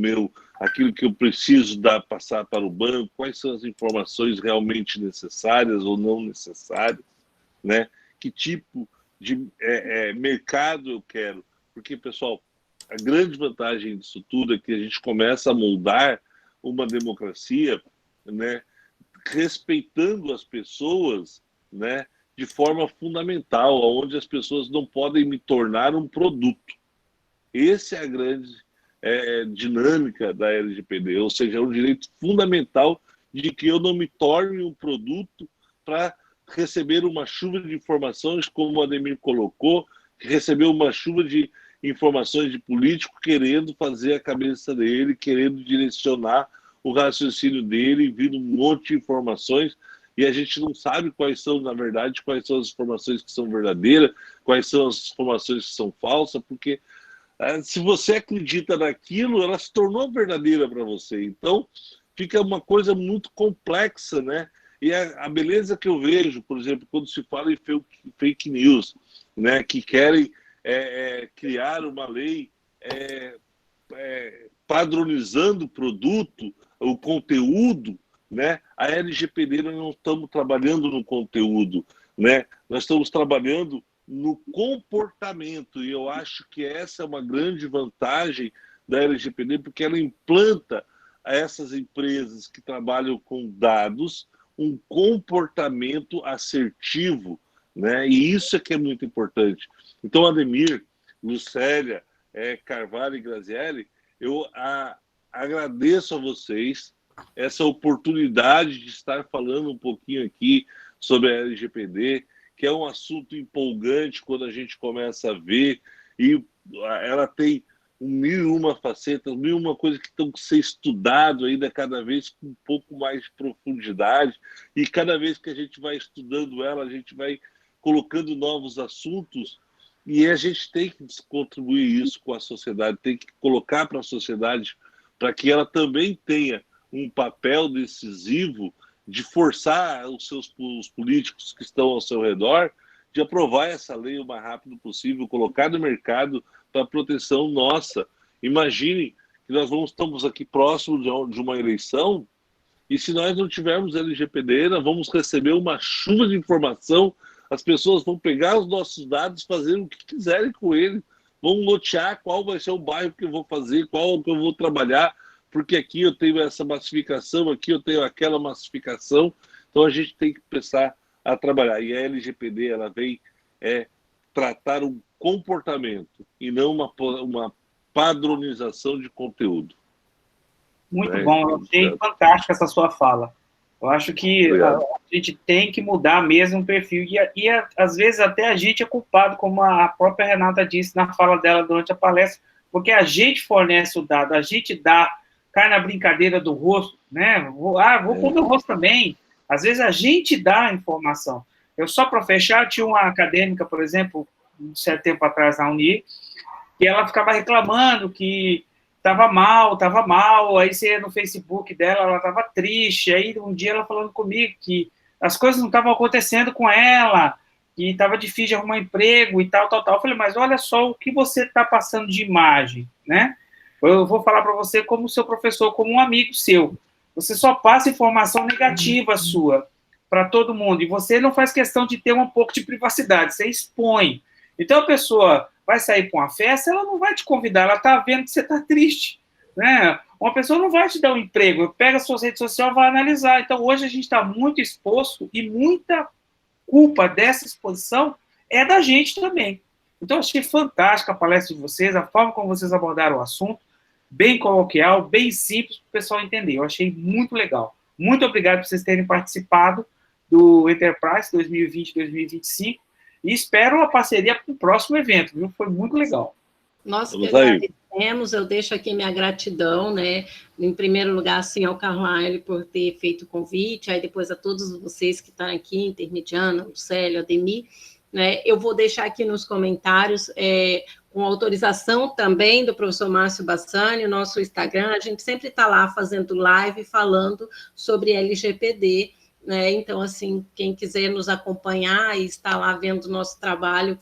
aquilo que eu preciso passar para o banco, quais são as informações realmente necessárias ou não necessárias, né? Que tipo de mercado eu quero. Porque, pessoal, a grande vantagem disso tudo é que a gente começa a moldar uma democracia, né, respeitando as pessoas, né, de forma fundamental, onde as pessoas não podem me tornar um produto. Essa é a grande dinâmica da LGPD, ou seja, é um direito fundamental de que eu não me torne um produto para receber uma chuva de informações, como o Ademir colocou, que recebeu uma chuva de informações de político querendo fazer a cabeça dele, querendo direcionar o raciocínio dele, vindo um monte de informações, e a gente não sabe quais são, na verdade, quais são as informações que são verdadeiras, quais são as informações que são falsas, porque se você acredita naquilo, ela se tornou verdadeira para você. Então, fica uma coisa muito complexa, né? E a beleza que eu vejo, por exemplo, quando se fala em fake news, né, que querem criar uma lei padronizando o produto, o conteúdo, né? A LGPD nós não estamos trabalhando no conteúdo, né? Nós estamos trabalhando no comportamento, e eu acho que essa é uma grande vantagem da LGPD, porque ela implanta a essas empresas que trabalham com dados um comportamento assertivo, né? E isso é que é muito importante. Então, Ademir, Lucélia, Carvalho e Grazielli, eu agradeço a vocês essa oportunidade de estar falando um pouquinho aqui sobre a LGPD, que é um assunto empolgante quando a gente começa a ver, e ela tem 1001 facetas, 1001 coisas que estão que ser estudado ainda cada vez com um pouco mais de profundidade, e cada vez que a gente vai estudando ela, a gente vai colocando novos assuntos, e a gente tem que contribuir isso com a sociedade, tem que colocar para a sociedade para que ela também tenha um papel decisivo de forçar os políticos que estão ao seu redor de aprovar essa lei o mais rápido possível, colocar no mercado para proteção nossa. Imaginem que nós estamos aqui próximo de uma eleição, e se nós não tivermos LGPD, nós vamos receber uma chuva de informação, as pessoas vão pegar os nossos dados, fazer o que quiserem com ele, vão lotear qual vai ser o bairro que eu vou fazer, qual que eu vou trabalhar, porque aqui eu tenho essa massificação, aqui eu tenho aquela massificação. Então a gente tem que começar a trabalhar. E a LGPD, ela vem tratar um comportamento e não uma padronização de conteúdo. Muito bom, eu achei fantástica essa sua fala. Eu acho que a gente tem que mudar mesmo o perfil, e às vezes até a gente é culpado, como a própria Renata disse na fala dela durante a palestra, porque a gente fornece o dado, a gente cai na brincadeira do rosto, né? Vou pôr meu rosto também. Às vezes a gente dá a informação. Eu, só para fechar, tinha uma acadêmica, por exemplo, um certo tempo atrás na Uni, que ela ficava reclamando que estava mal, aí você ia no Facebook dela, ela estava triste, aí um dia ela falando comigo que as coisas não estavam acontecendo com ela, que estava difícil de arrumar emprego e tal. Eu falei, mas olha só o que você está passando de imagem, né? Eu vou falar para você como seu professor, como um amigo seu. Você só passa informação negativa sua para todo mundo, e você não faz questão de ter um pouco de privacidade, você expõe. Então a pessoa vai sair para uma festa, ela não vai te convidar, ela está vendo que você está triste, né? Uma pessoa não vai te dar um emprego, pega as suas redes sociais e vai analisar. Então hoje a gente está muito exposto, e muita culpa dessa exposição é da gente também. Então achei fantástica a palestra de vocês, a forma como vocês abordaram o assunto, bem coloquial, bem simples para o pessoal entender. Eu achei muito legal. Muito obrigado por vocês terem participado do Enterprise 2020-2025, e espero a parceria para o próximo evento, viu? Foi muito legal. Nós que agradecemos, eu deixo aqui minha gratidão, né? Em primeiro lugar, assim, ao Carlyle por ter feito o convite, aí depois a todos vocês que estão aqui, Intermediana, o Célio, a Demi, né? Eu vou deixar aqui nos comentários, com autorização também do professor Márcio Bassani, o nosso Instagram, a gente sempre está lá fazendo live, falando sobre LGPD, né? Então, assim, quem quiser nos acompanhar e estar lá vendo o nosso trabalho,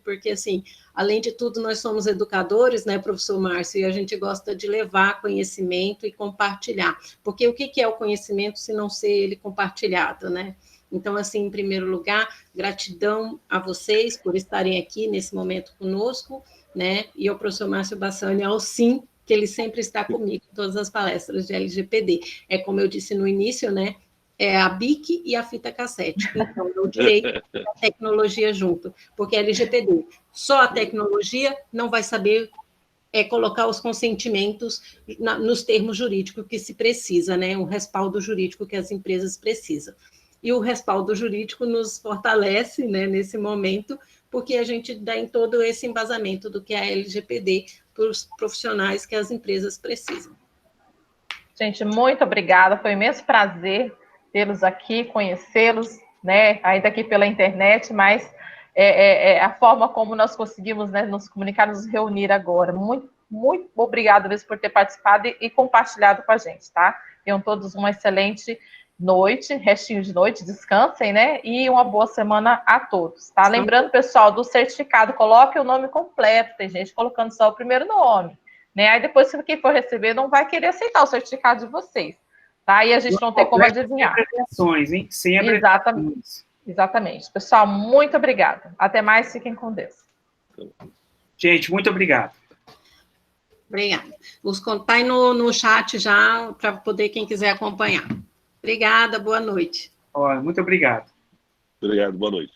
porque, assim, além de tudo, nós somos educadores, né, professor Márcio, e a gente gosta de levar conhecimento e compartilhar, porque o que é o conhecimento se não ser ele compartilhado, né? Então, assim, em primeiro lugar, gratidão a vocês por estarem aqui nesse momento conosco, né, e ao professor Márcio Bassani, ao sim, que ele sempre está comigo em todas as palestras de LGPD. É como eu disse no início, né, é a BIC e a fita cassete. Então, o direito e a tecnologia junto, porque a LGPD, só a tecnologia não vai saber colocar os consentimentos nos termos jurídicos que se precisa, né? Um respaldo jurídico que as empresas precisam. E o respaldo jurídico nos fortalece, né, nesse momento, porque a gente dá em todo esse embasamento do que é a LGPD para os profissionais que as empresas precisam. Gente, muito obrigada, foi um imenso prazer tê-los aqui, conhecê-los, né, ainda aqui pela internet, mas a forma como nós conseguimos, né, nos comunicar, nos reunir agora. Muito, muito obrigada mesmo por ter participado e compartilhado com a gente, tá? Tenham todos uma excelente noite, restinho de noite, descansem, né? E uma boa semana a todos, tá? Lembrando, pessoal, do certificado, coloque o nome completo, tem gente colocando só o primeiro nome, né? Aí depois, se quem for receber, não vai querer aceitar o certificado de vocês, tá? E a gente não tem como adivinhar. Sem abreviações, hein? Sem abreviações. Exatamente. Pessoal, muito obrigada. Até mais, fiquem com Deus. Gente, muito obrigado. Obrigada. Está aí no chat já, para poder quem quiser acompanhar. Obrigada, boa noite. Muito obrigado. Obrigado, boa noite.